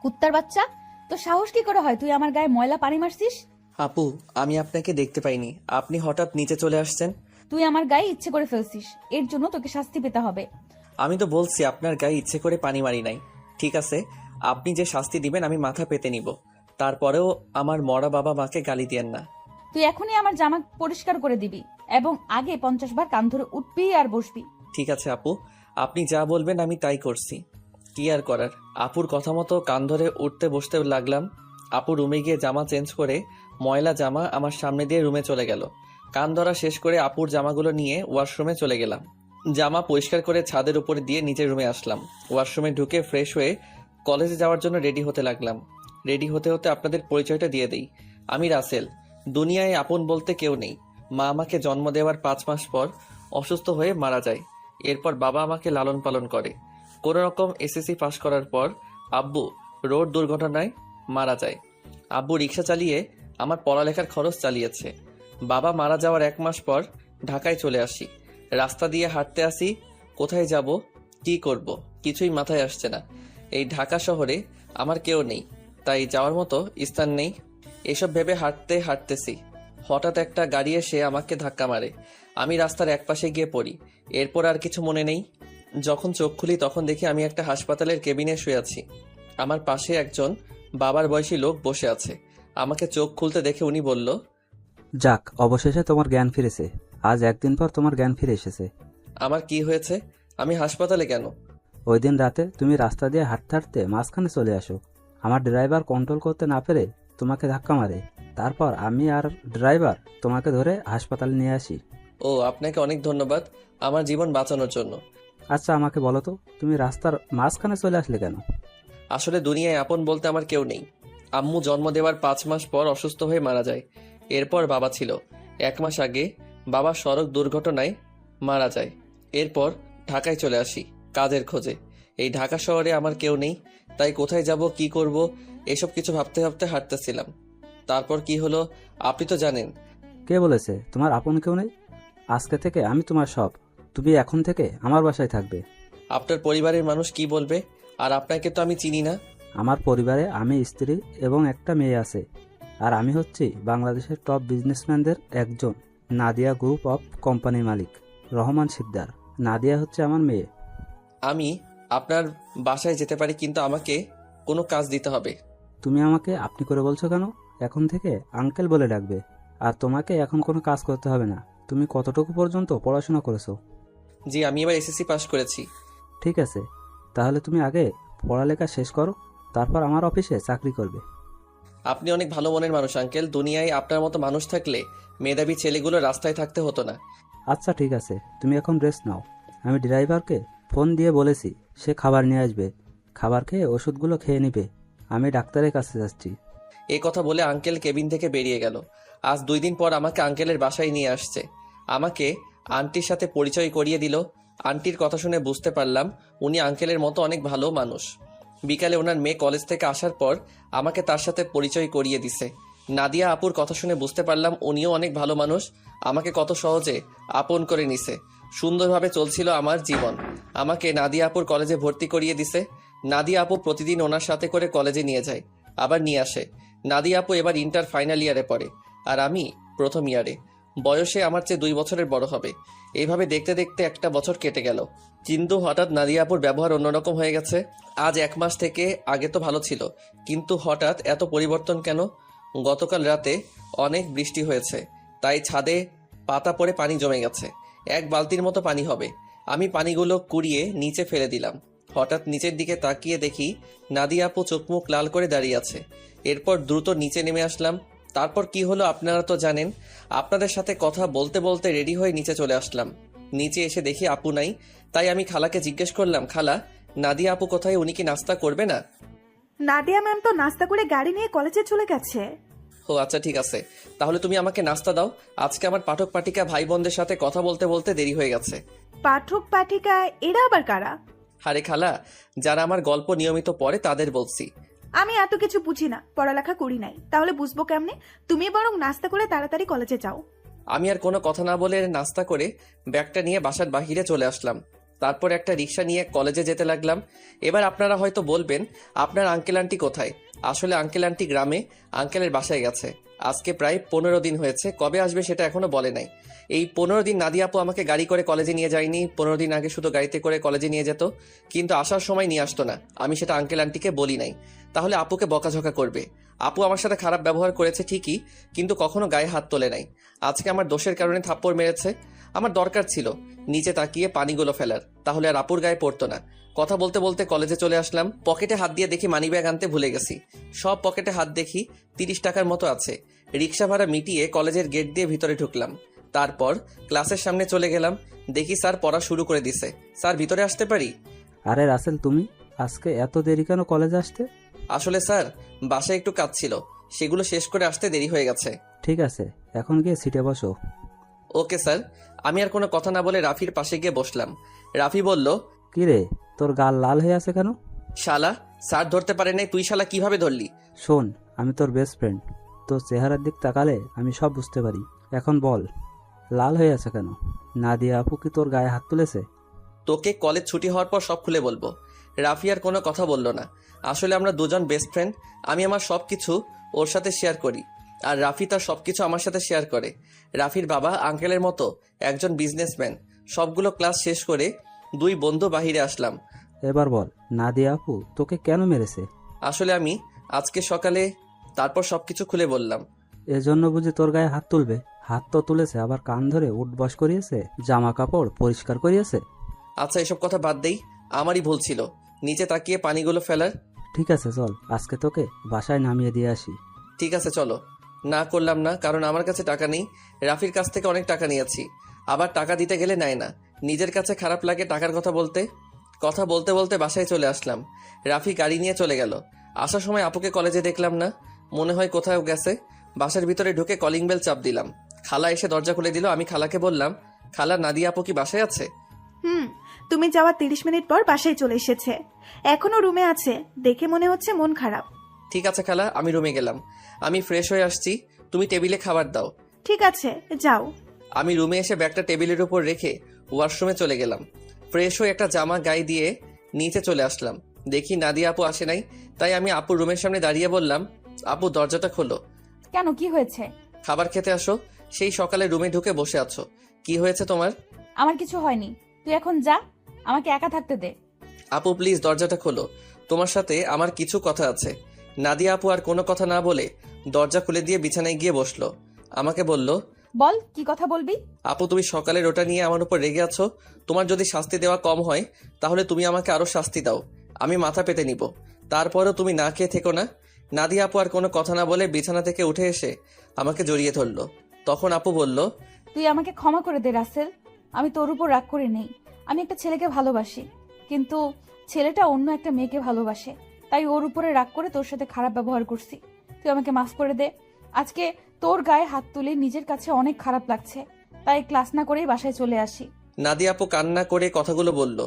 কুত্তার বাচ্চা, তো সাহস কি করে হয় তুই আমার গায়ে ময়লা পানি মারছিস? আপু, আমি আপনাকে দেখতে পাইনি, আপনি হঠাৎ নিচে চলে আসছেন। তুই আমার গায়ে ইচ্ছে করে ফেলছিস, এর জন্য তোকে শাস্তি পেতে হবে। আমি তো বলছি আপনার গায়ে ইচ্ছে করে পানি মারি নাই। ঠিক আছে, আপনি যে শাস্তি দিবেন আমি মাথা পেতে নিব, তারপরেও আমার মরা বাবা মাকে গালি দিয়েন না। তুই এখনই আমার জামা পরিষ্কার করে দিবি এবং আগে 50 বার কান ধরে উঠবি আর বসবি। ঠিক আছে আপু, আপনি যা বলবেন আমি তাই করছি। কি আর করার, আপুর কথা মতো কান ধরে উঠতে বসতে লাগলাম। আপু রুমে গিয়ে জামা চেঞ্জ করে ময়লা জামা আমার সামনে দিয়ে রুমে চলে গেল। কান ধরা শেষ করে আপুর জামাগুলো নিয়ে ওয়াশরুমে চলে গেলাম। জামা পরিষ্কার করে ছাদের উপরে দিয়ে নিজের রুমে আসলাম। ওয়াশরুমে ঢুকে ফ্রেশ হয়ে কলেজে যাওয়ার জন্য রেডি হতে লাগলাম। রেডি হতে হতে আপনাদের পরিচয়টা দিয়ে দেই। আমি রাসেল। দুনিয়ায় আপন বলতে কেউ নেই। মা আমাকে জন্ম দেওয়ার 5 মাস পর অসুস্থ হয়ে মারা যায়। এরপর বাবা আমাকে লালন পালন করে। কোনো রকম এসএসসি পাশ করার পর আব্বু রোড দুর্ঘটনায় মারা যায়। আব্বু রিক্সা চালিয়ে আমার পড়ালেখার খরচ চালিয়েছে। বাবা মারা যাওয়ার 1 মাস পর ঢাকায় চলে আসি। রাস্তা দিয়ে হাঁটতে আসি, কোথায় যাব, কি করব, কিছুই মাথায় আসছে না। এই ঢাকা শহরে আমার কেউ নেই, তাই যাওয়ার মতো স্থান নেই। এসব ভেবে হাঁটতেছি, হঠাৎ একটা গাড়ি এসে আমাকে ধাক্কা মারে। আমি রাস্তার একপাশে গিয়ে পড়ি। এরপর আর কিছু মনে নেই। যখন চোখ খুলি তখন দেখি আমি একটা হাসপাতালের কেবিনে শুয়ে আছি। আমার পাশে একজন বাবার বয়সী লোক বসে আছে। আমাকে চোখ খুলতে দেখে উনি বলল, যাক, অবশেষে তোমার জ্ঞান ফিরেছে। আজ একদিন পর তোমার জ্ঞান ফিরে এসেছে। আমার কি হয়েছে? আমি হাসপাতালে কেন? ওই দিন রাতে তুমি রাস্তা দিয়ে হাঁটতে হাঁটতে মাঝখানে চলে আসো। আমার ড্রাইভার কন্ট্রোল করতে না পেরে তোমাকে ধাক্কা মারে। তারপর আমি আর ড্রাইভার তোমাকে ধরে হাসপাতালে নিয়ে আসি। ও, আপনাকে অনেক ধন্যবাদ আমার জীবন বাঁচানোর জন্য। আচ্ছা, আমাকে বলো তো, তুমি রাস্তার মাঝখানে চলে আসলে কেন? আসলে দুনিয়ায় আপন বলতে আমার কেউ নেই। আম্মু জন্ম দেওয়ার 5 মাস পর অসুস্থ হয়ে মারা যায়। এরপর বাবা ছিল। 1 মাস আগে বাবা সড়ক দুর্ঘটনায় মারা যায়। এরপর ঢাকায় চলে আসি কাজের খোঁজে। এই ঢাকা শহরে আমার কেউ নেই, তাই কোথায় যাব, কি করব, এসব কিছু ভাবতে ভাবতে হাঁটতেছিলাম। তারপর কি হলো আপনি তো জানেন। কে বলেছে তোমার আপন কেউ নেই? আজকে থেকে আমি তোমার সব। তুমি এখন থেকে আমার বাসায় থাকবে। আপনার পরিবারের মানুষ কি বলবে? আর আপনাকে তো আমি চিনি না। আমার পরিবারে আমি, স্ত্রী এবং একটা মেয়ে আছে। আর আমি হচ্ছি বাংলাদেশের টপ বিজনেসম্যানদের একজন, নাদিয়া গ্রুপ অফ কোম্পানির মালিক রহমান সিকদার। নাদিয়া হচ্ছে আমার মেয়ে। আমি আপনার বাসায় যেতে পারি, কিন্তু আমাকে কোনো কাজ দিতে হবে। তুমি আমাকে আপনি করে বলছো কেন? এখন থেকে আঙ্কেল বলে ডাকবে। আর তোমাকে এখন কোনো কাজ করতে হবে না। তুমি কতটুকু পর্যন্ত পড়াশোনা করেছো? জি, আমি এবার এসএসসি পাস করেছি। ঠিক আছে, তাহলে তুমি আগে পড়ালেখা শেষ করো, তারপর আমার অফিসে চাকরি করবে। আপনি অনেক ভালো মনের মানুষ আঙ্কেল। দুনিয়ায় আপনার মতো মানুষ থাকলে মেধাবী ছেলেগুলো রাস্তায় থাকতে হতো না। আচ্ছা ঠিক আছে, তুমি এখন রেস্ট নাও। আমি ড্রাইভারকে ফোন দিয়ে বলেছি, সে খাবার নিয়ে আসবে। খাবার খেয়ে ওষুধগুলো খেয়ে নিবে। আমি ডাক্তারের কাছে যাচ্ছি। এই কথা বলে আঙ্কেল কেবিন থেকে বেরিয়ে গেল। আজ 2 দিন পর আমাকে আঙ্কেলের বাসায় নিয়ে আসছে। আমাকে আন্টির সাথে পরিচয় করিয়ে দিল। আন্টির কথা শুনে বুঝতে পারলাম উনি আঙ্কেলের মতো অনেক ভালো মানুষ। বিকালে ওনার মেয়ে কলেজ থেকে আসার পর আমাকে তার সাথে পরিচয় করিয়ে দিছে। নাদিয়া আপুর কথা শুনে বুঝতে পারলাম উনিও অনেক ভালো মানুষ। আমাকে কত সহজে আপন করে নিছে। সুন্দরভাবে চলছিল আমার জীবন। আমাকে নাদিয়া আপুর কলেজে ভর্তি করিয়ে দিছে। নাদিয়া আপু প্রতিদিন ওনার সাথে করে কলেজে নিয়ে যায়, আবার নিয়ে আসে। নাদিয়া আপু এবার ইন্টার ফাইনাল ইয়ারে পড়ে, আর আমি প্রথম ইয়ারে। বয়সে আমার চেয়ে 2 বছরের বড় হবে। এইভাবে দেখতে দেখতে 1 বছর কেটে গেল। কিন্তু হঠাৎ নাদিয়া আপুর ব্যবহার অন্যরকম হয়ে গেছে। আজ 1 মাস থেকে, আগে তো ভালো ছিল, কিন্তু হঠাৎ এত পরিবর্তন কেন? গতকাল রাতে অনেক বৃষ্টি হয়েছে, তাই ছাদে পাতা পড়ে পানি জমে গেছে। 1 বালতির মতো পানি হবে। আমি পানিগুলো কুড়িয়ে নিচে ফেলে দিলাম। হঠাৎ নিচের দিকে তাকিয়ে দেখি নাদিয়া আপু চোখ মুখ লাল করে দাঁড়িয়ে আছে। এরপর দ্রুত নিচে নেমে আসলাম। তারপর কি হলো আপনারা তো জানেন। আপনাদের সাথে কথা বলতে বলতে রেডি হয়ে নিচে চলে আসলাম। নিচে এসে দেখি আপু নাই, তাই আমি খালাকে জিজ্ঞেস করলাম, খালা, নাদিয়া আপু কোথায়? উনি কি নাস্তা করবে না? নাদিয়া ম্যাম তো নাস্তা করে গাড়ি নিয়ে কলেজে চলে গেছে। ও আচ্ছা, ঠিক আছে, তাহলে তুমি আমাকে নাস্তা দাও। আজকে আমার পাঠক পাঠিকা ভাই বোনদের সাথে কথা বলতে বলতে দেরি হয়ে গেছে। পাঠক পাঠিকা এরা আবার কারা? আরে খালা, যারা আমার গল্প নিয়মিত পড়ে তাদের বলছি। আমি এত কিছু বুঝি না, পড়ালেখা করি নাই, তাহলে বুঝবো কেমনে? তুমি বরং নাস্তা করে তাড়াতাড়ি কলেজে যাও। আমি আর কোনো কথা না বলে নাস্তা করে ব্যাগটা নিয়ে বাসার বাহিরে চলে আসলাম। তারপর একটা রিক্সা নিয়ে কলেজে যেতে লাগলাম। এবার আপনারা হয়তো বলবেন, আপনার আঙ্কেল আন্টি কোথায়? আসলে আঙ্কেল আন্টি গ্রামে আঙ্কেলের বাসায় গেছে। আজকে প্রায় 15 দিন হয়েছে, কবে আসবে সেটা এখনো বলে নাই। এই 15 দিন নাদিয়া আপু আমাকে গাড়ি করে কলেজে নিয়ে যায়নি। 15 দিন আগে শুধু গাড়িতে করে কলেজে নিয়ে যেত, কিন্তু আসার সময় নিয়ে আসতো না। আমি সেটা আঙ্কেল আন্টিকে বলি নাই, তাহলে আপুকে বকাঝকা করবে। আপু আমার সাথে খারাপ ব্যবহার করেছে ঠিকই, কিন্তু কখনো গায়ে হাত তোলে নাই। আজকে আমার দোষের কারণে থাপ্পড় মেরেছে। আমার দরকার ছিল নিচে তাকিয়ে পানিগুলো ফেলার, তাহলে আর আপুর গায়ে পড়তো না। কথা বলতে বলতে কলেজে চলে আসলাম। পকেটে হাত দিয়ে দেখি মানিব্যাগ আনতে ভুলে গেছি। সব পকেটে হাত দেখি 30 টাকার মতো আছে। রিক্সা ভাড়া মিটিয়ে কলেজের গেট দিয়ে ভিতরে ঢুকলাম। তারপর ক্লাসের সামনে চলে গেলাম। দেখি স্যার পড়া শুরু করে দিছে। স্যার ভিতরে আসতে পারি? আরে রাসেল, তুমি আজকে এত দেরি কেন কলেজে আসতে? আসলে স্যার বাসায় একটু কাজ ছিল, সেগুলো শেষ করে আসতে দেরি হয়ে গেছে। ঠিক আছে, এখন গিয়ে সিটে বসো। Okay sir. আমি আর কোনো কথা না বলে রাফির পাশে গিয়ে বসলাম। রাফি বলল, কি রে, তোর গাল লাল হয়ে আছে কেন? শালা, স্যার ধরতে পারে নাই, তুই শালা কিভাবে ধরলি? শোন, আমি তোর বেস্ট ফ্রেন্ড, তোর চেহারার দিক তাকালে আমি সব বুঝতে পারি। এখন বল, লাল হয়ে আছে কেন? নাদিয়া আপু কি তোর গায়ে হাত তুলেছে? তোকে কলেজ ছুটি হওয়ার পর সব খুলে বলবো। রাফি আর কোনো কথা বলল না। আসলে আমরা দুজন বেস্ট ফ্রেন্ড। আমি আমার সব কিছু ওর সাথে শেয়ার করি, আর রাফি তার সবকিছু আমার সাথে শেয়ার করে। রাফির বাবা আঙ্কেলের মতো একজন বিজনেসম্যান। সবগুলো ক্লাস শেষ করে দুই বন্ধু বাহিরে আসলাম। এবার বল, নাদিয়া আপু তোকে কেন মেরেছে? আসলে আমি আজকে সকালে, তারপর সবকিছু খুলে বললাম। এজন্য বুঝি তোর গায়ে হাত তুলবে? হাত তো তুলেছে, আবার কান ধরে উঠবস করিয়েছে, জামা কাপড় পরিষ্কার করিয়েছে। আচ্ছা এসব কথা বাদ দেই, আমারই ভুল ছিল নিচে তাকিয়ে পানিগুলো ফেলার। ঠিক আছে চল, আজকে তোকে বাসায় নামিয়ে দিয়ে আসি। ঠিক আছে চলো। না করলাম না, কারণ আমার কাছে টাকা নেই। রাফির কাছ থেকে অনেক টাকা নিয়েছি, আবার টাকা দিতে গেলে নেয় না। নিজের কাছে খারাপ লাগে টাকার কথা বলতে। কথা বলতে বলতে বাসায় চলে আসলাম। রাফি গাড়ি নিয়ে চলে গেল। আসার সময় আপুকে কলেজে দেখলাম না, মনে হয় কোথাও গেছে। বাসার ভিতরে ঢুকে কলিং বেল চাপ দিলাম। খালা এসে দরজা খুলে দিল। আমি খালাকে বললাম, খালা নাদিয়া আপু কি বাসায় আছে? তুমি যাওয়ার 30 মিনিট পর বাসায় চলে এসেছে, এখনো রুমে আছে, দেখে মনে হচ্ছে মন খারাপ। ঠিক আছে খালা, আমি রুমে গেলাম। আমি ফ্রেশ হয়ে আসছি, তুমি টেবিলে খাবার দাও। ঠিক আছে, যাও। আমি রুমে এসে ব্যাগটা টেবিলের উপর রেখে ওয়াশরুমে চলে গেলাম। ফ্রেশ হয়ে একটা জামা গায়ে দিয়ে নিচে চলে আসলাম। দেখি নাদিয়া আপু আসে নাই, তাই আমি আপুর রুমের সামনে দাঁড়িয়ে বললাম, আপু দরজাটা খোলো। কেন, কি হয়েছে? খাবার খেতে আসো। সেই সকালে রুমে ঢুকে বসে আছো, কি হয়েছে তোমার? আমার কিছু হয়নি, তুই এখন যা, আমাকে একা থাকতে দে। আপু প্লিজ দরজাটা খোলো, তোমার সাথে আমার কিছু কথা আছে। নাদিয়া আপু আর কোনো কথা না বলে দরজা খুলে দিয়ে বিছানায় গিয়ে বসলো। আমাকে বলল, বল, কি কথা বলবি? আপু তুমি সকালের ওটা নিয়ে আমার উপর রেগে আছো। তোমার যদি শাস্তি দেওয়া কম হয় তাহলে তুমি আমাকে আরো শাস্তি দাও, আমি মাথা পেতে নিব। তারপরও তুমি না খেয়ে থেকো না। নাদিয়া আপু আর কোনো কথা না বলে বিছানা থেকে উঠে এসে আমাকে জড়িয়ে ধরলো। তখন আপু বলল, তুই আমাকে ক্ষমা করে দে রাসেল, আমি তোর উপর রাগ করে নেই। আমি একটা ছেলেকে ভালোবাসি, কিন্তু ছেলেটা অন্য একটা মেয়েকে ভালোবাসে, তাই ওর উপরে রাগ করে তোর সাথে খারাপ ব্যবহার করছি। তুই আমাকে মাফ করে দে। আজকে তোর গায়ে হাত তুলে নিজের কাছে অনেক খারাপ লাগছে, তাই ক্লাস না করেই বাসায় চলে আসি। নাদিয়া আপু কান্না করে কথাগুলো বলল।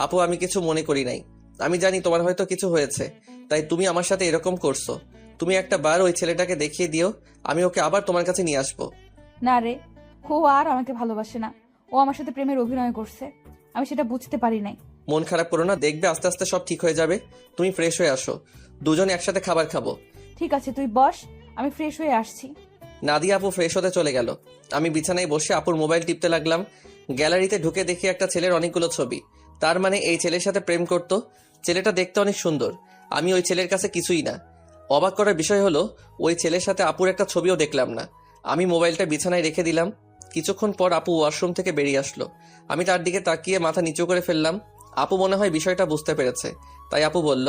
আপু আমি কিছু মনে করি নাই, আমি জানি তোমার হয়তো কিছু হয়েছে, তাই তুমি আমার সাথে এরকম করছো। তুমি একটা বার ওই ছেলেটাকে দেখিয়ে দিও, আমি ওকে আবার তোমার কাছে নিয়ে আসবো। না রে, ও আর আমাকে ভালোবাসে না, ও আমার সাথে প্রেমের অভিনয় করছে, আমি সেটা বুঝতে পারি নাই। মন খারাপ করো না, দেখবে আস্তে আস্তে সব ঠিক হয়ে যাবে। তুমি ফ্রেশ হয়ে আসো, দুজন একসাথে খাবার খাবো। ঠিক আছে, তুই বস, আমি ফ্রেশ হয়ে আসছি। নাদিয়া আপু ফ্রেশ হতে চলে গেল। আমি বিছানায় বসে আপুর মোবাইল টিপতে লাগলাম। গ্যালারিতে ঢুকে দেখি একটা ছেলের অনেকগুলো ছবি। তার মানে এই ছেলের সাথে প্রেম করত। ছেলেটা দেখতে অনেক সুন্দর, আমি ওই ছেলের কাছে কিছুই না। অবাক করার বিষয় হলো ওই ছেলের সাথে আপুর একটা ছবিও দেখলাম না। আমি মোবাইলটা বিছানায় রেখে দিলাম। কিছুক্ষণ পর আপু ওয়াশরুম থেকে বেরিয়ে আসলো। আমি তার দিকে তাকিয়ে মাথা নিচু করে ফেললাম। আপু মনে হয় বিষয়টা বুঝতে পেরেছে, তাই আপু বলল,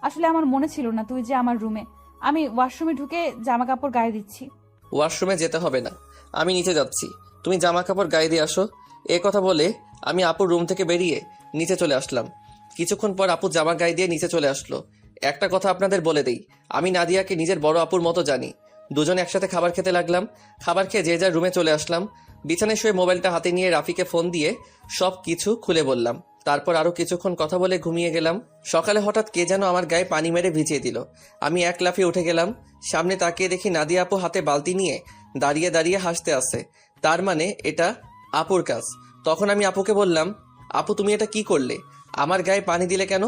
আসলে আমার মনে ছিল না তুই যে আমার রুমে, আমি ওয়াশরুমে ঢুকে জামা কাপড় গায়ে দিচ্ছি। ওয়াশরুমে যেতে হবে না, আমি নিচে যাচ্ছি, তুমি জামা কাপড় গায়ে দিয়ে আসো। এ কথা বলে আমি আপুর রুম থেকে বেরিয়ে নিচে চলে আসলাম। কিছুক্ষণ পর আপু জামা গায়ে দিয়ে নিচে চলে আসলো। একটা কথা আপনাদের বলে দেই, আমি নাদিয়াকে নিজের বড় আপুর মতো জানি। দুজনে একসাথে খাবার খেতে লাগলাম। খাবার খেয়ে যে যার রুমে চলে আসলাম। বিছানায় শুয়ে মোবাইলটা হাতে নিয়ে রাফিকে ফোন দিয়ে সব কিছু খুলে বললাম। তারপর আরো কিছুক্ষণ কথা বলে ঘুমিয়ে গেলাম। সকালে হঠাৎ কে যেন আমার গায়ে পানি মেরে ভিজিয়ে দিল। আমি এক লাফে উঠে গেলাম। সামনে তাকিয়ে দেখি নাদিয়া আপু হাতে বালতি নিয়ে দাঁড়িয়ে দাঁড়িয়ে হাসতে আসে। তার মানে এটা আপুর কাজ। তখন আমি আপুকে বললাম, আপু তুমি এটা কি করলে? আমার গায়ে পানি দিলে কেন?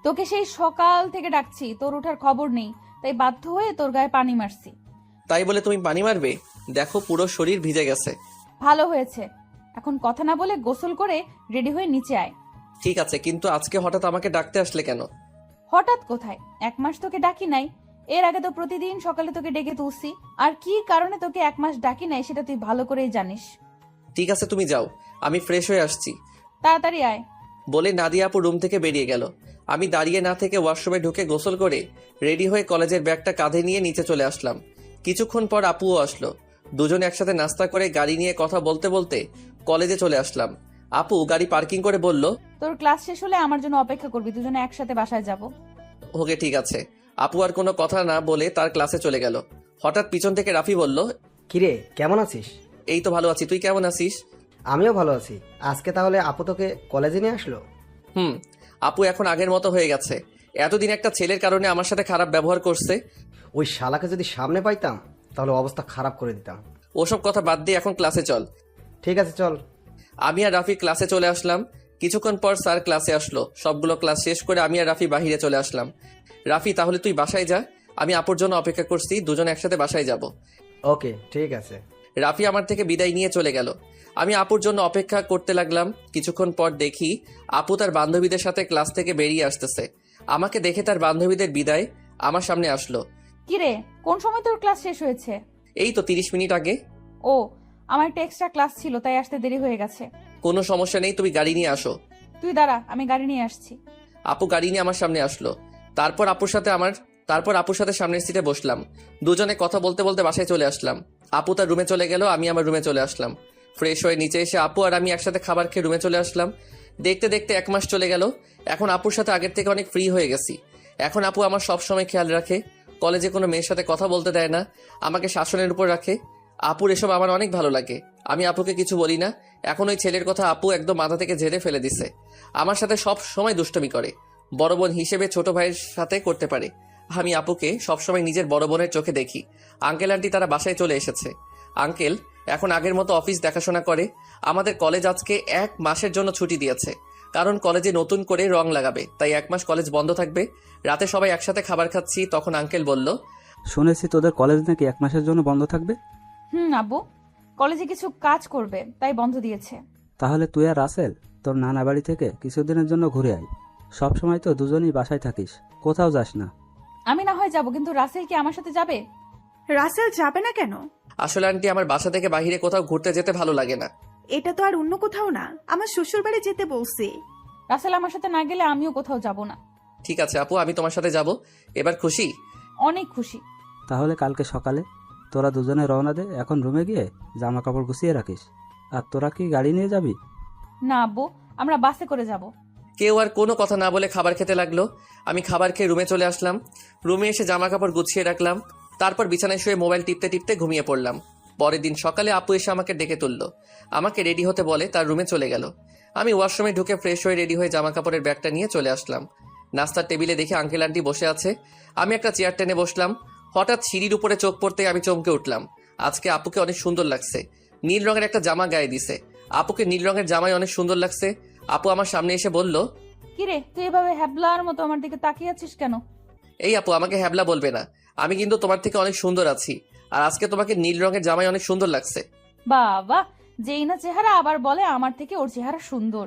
তোকে সেই সকাল থেকে ডাকছি, তোর ওঠার খবর নেই, তাই বাধ্য হয়ে তোর গায়ে পানি মারছি। তাই বলে তুমি পানি মারবে? দেখো পুরো শরীর ভিজে গেছে। ভালো হয়েছে, এখন কথা না বলে গোসল করে রেডি হয়ে নিচে আয়। ঠিক আছে, কিন্তু আজকে হঠাৎ আমাকে ডাকতে আসলে কেন? হঠাৎ কোথায়, 1 মাস তোকে ডাকি নাই। এর আগে তো প্রতিদিন সকালে তোকে ডেকে তুলছি। আর কি কারণে তোকে 1 মাস ডাকি নাই সেটা তুই ভালো করেই জানিস। ঠিক আছে তুমি যাও, আমি ফ্রেশ হয়ে আসছি। তাড়াতাড়ি আয়। বলে নাদিয়া আপু রুম থেকে বেরিয়ে গেল। আমি দাঁড়িয়ে না থেকে ওয়াশরুমে ঢুকে গোসল করে রেডি হয়ে কলেজের ব্যাগটা কাঁধে নিয়ে নিচে চলে আসলাম। কিছুক্ষণ পর আপুও আসলো। দুজনে একসাথে নাস্তা করে গাড়ি নিয়ে কথা বলতে বলতে কলেজে চলে আসলাম। আপু গাড়ি পার্কিং করে বলল, তোর ক্লাস শেষ হলে আমার জন্য অপেক্ষা করবি, দুজনে একসাথে বাসায় যাব। ওকে ঠিক আছে। আপু আর কোনো কথা না বলে তার ক্লাসে চলে গেল। হঠাৎ পিছন থেকে রাফি বলল, কিরে কেমন আছিস? এই তো ভালো আছি, তুই কেমন আছিস? আমিও ভালো আছি। আজকে তাহলে আপু তোকে কলেজে নিয়ে আসলো? হুম, আপু এখন আগের মতো হয়ে গেছে। এতদিন একটা ছেলের কারণে আমার সাথে খারাপ ব্যবহার করছে। ওই শালাকে যদি সামনে পাইতাম তাহলে অবস্থা খারাপ করে দিতাম। ওসব কথা বাদ দিয়ে এখন ক্লাসে চল। ঠিক আছে চল। আমি আর রাফি ক্লাসে চলে আসলাম। কিছুক্ষণ পর স্যার ক্লাসে আসলো। সবগুলো ক্লাস শেষ করে আমি আর রাফি বাহিরে চলে আসলাম। রাফি তাহলে তুই বাসায় যা, আমি আপুর জন্য অপেক্ষা করছি, দুজনে একসাথে বাসায় যাব। ওকে ঠিক আছে। রাফি আমার থেকে বিদায় নিয়ে চলে গেল। আমি আপুর জন্য অপেক্ষা করতে লাগলাম। কিছুক্ষণ পর দেখি আপু তার বান্ধবীদের সাথে ক্লাস থেকে বেরিয়ে আসতেছে। আমাকে দেখে তার বান্ধবীদের বিদায় আমার সামনে আসলো। কিরে, কোন সময় তোর ক্লাস শেষ হয়েছে? এই তো 30 মিনিট আগে। ও, আমার একটা এক্সট্রা ক্লাস ছিল তাই আসতে দেরি হয়ে গেছে। কোনো সমস্যা নেই, তুমি গাড়ি নিয়ে আসো। তুই দাঁড়া, আমি গাড়ি নিয়ে আসছি। আপু গাড়ি নিয়ে আমার সামনে আসলো। তারপর আপুর সাথে সামনের সিটে বসলাম। দুজনে কথা বলতে বলতে বাসায় চলে আসলাম। আপু তার রুমে চলে গেল, আমি আমার রুমে চলে আসলাম। ফ্রেশ হয়ে নিচে এসে আপু আর আমি একসাথে খাবার খেয়ে রুমে চলে আসলাম। দেখতে দেখতে 1 মাস চলে গেল। এখন আপুর সাথে আগের থেকে অনেক ফ্রি হয়ে গেছি। এখন আপু আমার সব সময় খেয়াল রাখে। কলেজে কোনো মেয়ের সাথে কথা বলতে দেয় না, আমাকে শাসনের উপর রাখে। আপুর এসব আমার অনেক ভালো লাগে। আমি আপুকে কিছু বলি না। এখন ওই ছেলের কথা আপু একদম মাথা থেকে ঝেড়ে ফেলে দিছে। আমার সাথে সব সময় দুষ্টমি করে, বড় বোন হিসেবে ছোট ভাইয়ের সাথে করতে পারে। আমি আপুকে সবসময় নিজের বড় বোনের চোখে দেখি। আঙ্কেল আন্টি তারা বাসায় চলে এসেছে। আঙ্কেল এখন আগের মতো অফিস দেখাশোনা করে। আমাদের কলেজ আজকে 1 মাসের জন্য ছুটি দিয়েছে, কারণ কলেজে নতুন করে রং লাগাবে, তাই 1 মাস কলেজ বন্ধ থাকবে। রাতে সবাই একসাথে খাবার খাচ্ছি, তখন আঙ্কেল বলল, শুনেছি তোদের কলেজ নাকি 1 মাসের জন্য বন্ধ থাকবে। আব্বু কলেজে কিছু কাজ করবে তাই বন্ধ দিয়েছে। তাহলে তুই আর রাসেল তোর নানা বাড়ি থেকে কিছুদিনের জন্য ঘুরে আয়। সব সময় তো দুজনেই বাসায় থাকিস, কোথাও যাস না। আমি না হয় যাব, কিন্তু রাসেল কি আমার সাথে যাবে? রাসেল যাবে না কেন? আসলে আন্টি আমার বাসা থেকে বাইরে কোথাও ঘুরতে যেতে ভালো লাগে না। এটা তো আর অন্য কোথাও না, আমার শ্বশুর বাড়ি যেতে বলছি। রাসেল আমার সাথে না গেলে আমিও কোথাও যাব না। ঠিক আছে আপু, আমি তোমার সাথে যাব। এবার খুশি? অনেক খুশি। তাহলে কালকে সকালে তোরা দুজনে রওনা দে। এখন রুমে গিয়ে জামা কাপড় গুছিয়ে রাখিস। আর তোরা কি গাড়ি নিয়ে যাবি? না আব্বু, আমরা বাসে করে যাব। কেউ আর কোনো কথা না বলে খাবার খেতে লাগলো। আমি খাবার খেয়ে রুমে চলে আসলাম। রুমে এসে জামা কাপড় গুছিয়ে রাখলাম। তারপর বিছানায় শুয়ে মোবাইল টিপতে টিপতে ঘুমিয়ে পড়লাম। পরের দিন সকালে আপু এসে আমাকে ডেকে তুললো। আমাকে রেডি হতে বলে তার রুমে চলে গেল। আমি ওয়াশরুমে ঢুকে ফ্রেশ হয়ে রেডি হয়ে জামা কাপড়ের ব্যাগটা নিয়ে চলে আসলাম। নাস্তার টেবিলে দেখে আঙ্কেল আন্টি বসে আছে। আমি একটা চেয়ার টেনে বসলাম। হঠাৎ সিঁড়ির উপরে চোখ পড়তে আমি চমকে উঠলাম। আজকে আপুকে অনেক সুন্দর লাগছে। নীল রঙের একটা জামা গায়ে দিছে। আপুকে নীল রঙের জামাই অনেক সুন্দর লাগছে। আপু আমার সামনে এসে বলল, কিরে, তুই এভাবে হ্যাবলার মতো আমার দিকে তাকিয়ে আছিস কেন? এই আপু আমাকে হ্যাবলা বলবে না, আমি কিন্তু তোমার থেকে অনেক সুন্দর আছি। আর আজকে তোমাকে নীল রঙের জামাই অনেক সুন্দর লাগছে। বাবা, যেই না চেহারা আবার বলে আমার থেকে ওর চেহারা সুন্দর।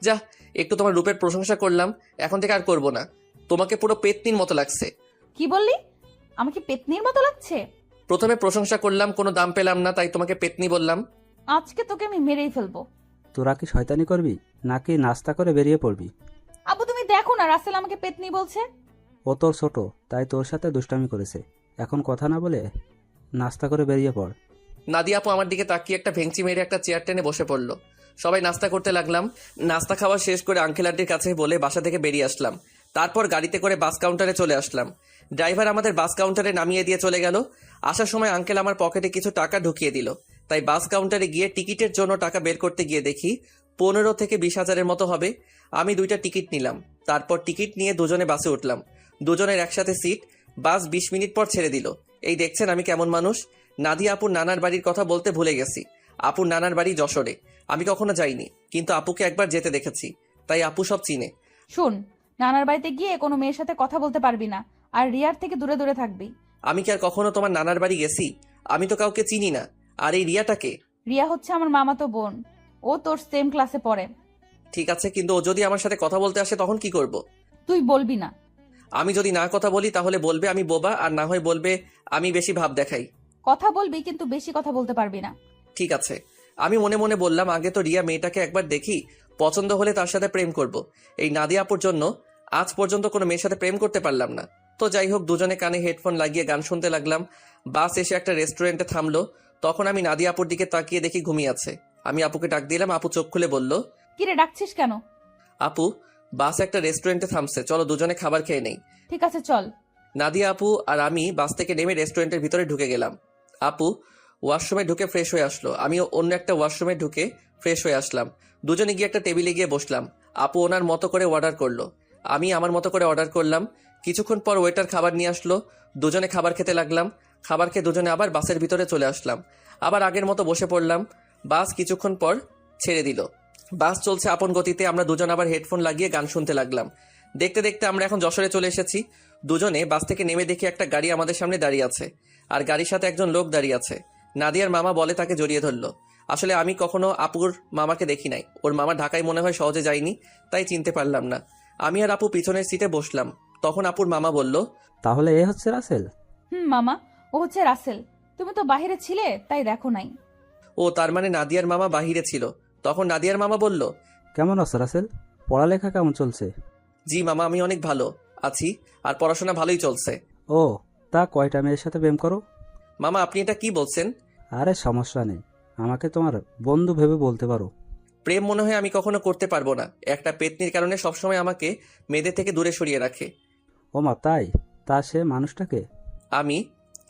যা, একটু তোমার রূপের প্রশংসা করলাম, এখন থেকে আর করবো না। তোমাকে পুরো পেতনির মতো লাগছে। কি বললি? আমাকে পেতনির মতো লাগছে? প্রথমে প্রশংসা করলাম, কোনো দাম পেলাম না, তাই তোমাকে পেতনি বললাম। আজকে তোকে আমি মেরেই ফেলবো। তোরা কি শয়তানি করবি নাকি নাস্তা করে বেরিয়ে পড়বি? আব্বু তুমি দেখো না, রাসেল আমাকে পেতনি বলছে। ও তোর ছোট, তাই তোর সাথে দুষ্টামি করেছে। এখন কথা না বলে নাস্তা করে বেরিয়ে পড়। নাদিয়া আপু আমার দিকে তাকিয়ে একটা ভেঙচি মেরে একটা চেয়ার টেনে বসে পড়লো। সবাই নাস্তা করতে লাগলাম। নাস্তা খাওয়া শেষ করে আঙ্কেল আন্টির কাছে বলে বাসা থেকে বেরিয়ে আসলাম। তারপর গাড়িতে করে বাস কাউন্টারে চলে আসলাম। ড্রাইভার আমাদের বাস কাউন্টারে নামিয়ে দিয়ে চলে গেল। আসার সময় আঙ্কেল আমার পকেটে কিছু টাকা ঢুকিয়ে দিল। তাই বাস কাউন্টারে গিয়ে টিকিটের জন্য টাকা বের করতে গিয়ে দেখি 15 থেকে 20 হাজারের মতো হবে। আমি 2টা টিকিট নিলাম। তারপর টিকিট নিয়ে দুজনে বাসে উঠলাম। দুজনের একসাথে সিট। বাস 20 মিনিট পর ছেড়ে দিল। এই দেখছেন আমি কেমন মানুষ। নাদিয়া আপুর নানার বাড়ির কথা বলতে ভুলে গেছি। আপুর নানার বাড়ি যশোরে। আমি কখনো যাইনি, কিন্তু আপুকে একবার যেতে দেখেছি, তাই আপু সব চিনে। শোন, নানার বাড়িতে গিয়ে কোনো মেয়ের সাথে কথা বলতে পারবি না, আর রিয়ার থেকে দূরে দূরে থাকবি। আমি কি আর কখনো তোমার নানার বাড়ি গেছি? আমি তো কাউকে চিনি না। আর এই রিয়াটাকে? রিয়া হচ্ছে আমার মামাতো বোন, ও তোর সেম ক্লাসে পড়ে। ঠিক আছে, কিন্তু ও যদি আমার সাথে কথা বলতে আসে তখন কি করব? তুই বলবি না। আমি যদি না কথা বলি তাহলে বলবে আমি বোবা, আর না হয় বলবে আমি বেশি ভাব দেখাই। কথা বলবি, কিন্তু বেশি কথা বলতে পারবি না। ঠিক আছে। আমি মনে মনে বললাম, আগে তো রিয়া মেয়েটাকে একবার দেখি, পছন্দ হলে তার সাথে প্রেম করব। এই নাদিয়া আপুর জন্য আজ পর্যন্ত কোনো মেয়ের সাথে প্রেম করতে পারলাম না। তো যাই হোক, দুজনে কানে হেডফোন লাগিয়ে গান শুনতে লাগলাম। বাস এসে একটা রেস্টুরেন্টে থামলো। তখন আমি নাদিয়া আপুর দিকে তাকিয়ে দেখি ঘুমিয়ে আছে। আমি আপুকে ডাক দিলাম। আপু চোখ খুলে বলল, কিরে ডাকছিস কেন? আপু, বাস একটা রেস্টুরেন্টে থামছে, চলো দুজনে খাবার খেয়ে নেই। ঠিক আছে চল। নাদিয়া আপু আর আমি বাস থেকে নেমে রেস্টুরেন্টের ভিতরে ঢুকে গেলাম। আপু ওয়াশরুমে ঢুকে ফ্রেশ হয়ে আসলো, আমিও অন্য একটা ওয়াশরুমে ঢুকে ফ্রেশ হয়ে আসলাম। দুজনে গিয়ে একটা টেবিলে গিয়ে বসলাম। আপু ওনার মতো করে অর্ডার করলো, আমি আমার মতো করে অর্ডার করলাম। কিছুক্ষণ পর ওয়েটার খাবার নিয়ে আসলো, দুজনে খাবার খেতে লাগলাম। খাবার খেয়ে দুজনে আবার বাসের ভিতরে চলে আসলাম, আবার আগের মতো বসে পড়লাম। বাস কিছুক্ষণ পর ছেড়ে দিল। বাস চলছে আপন গতিতে, আমরা দুজন আবার হেডফোন লাগিয়ে গান শুনতে লাগলাম। দেখতে দেখতে আমরা এখন যশোরে চলে এসেছি। দুজনে বাস থেকে নেমে দেখি একটা গাড়ি আমাদের সামনে দাঁড়িয়ে আছে, আর গাড়ির সাথে একজন লোক দাঁড়িয়ে আছে। নাদিয়ার মামা বলে তাকে জড়িয়ে ধরলো। আসলে আমি কখনো আপুর মামাকে দেখি নাই, ওর মামা ঢাকায় মনে হয় সহজে যায়নি, তাই চিনতে পারলাম না। আমি আর আপু পিছনের সিটে বসলাম। তখন আপুর মামা বলল, তাহলে এ হচ্ছে রাসেল? মামা, ও হচ্ছে রাসেল। তুমি তো বাইরে ছিলে, তাই দেখো নাই। ও তার মানে নাদিয়ার মামা বাহিরে ছিল। তখন নাদিয়ার মামা বলল, কেমন আছো রাসেল? পড়ালেখা কেমন চলছে? জি মামা, আমি অনেক ভালো আছি, আর পড়াশোনা ভালোই চলছে। ও, তা কয়টা মেয়ের সাথে প্রেম করো? মামা আপনি এটা কি বলছেন? আরে সমস্যা নেই, আমাকে তোমার বন্ধু ভেবে বলতে পারো। প্রেম মনে হয় আমি কখনো করতে পারবো না। একটা পেতনির কারণে সবসময় আমাকে মেয়েদের থেকে দূরে সরিয়ে রাখে। ও মা, তাই? তা সে মানুষটাকে? আমি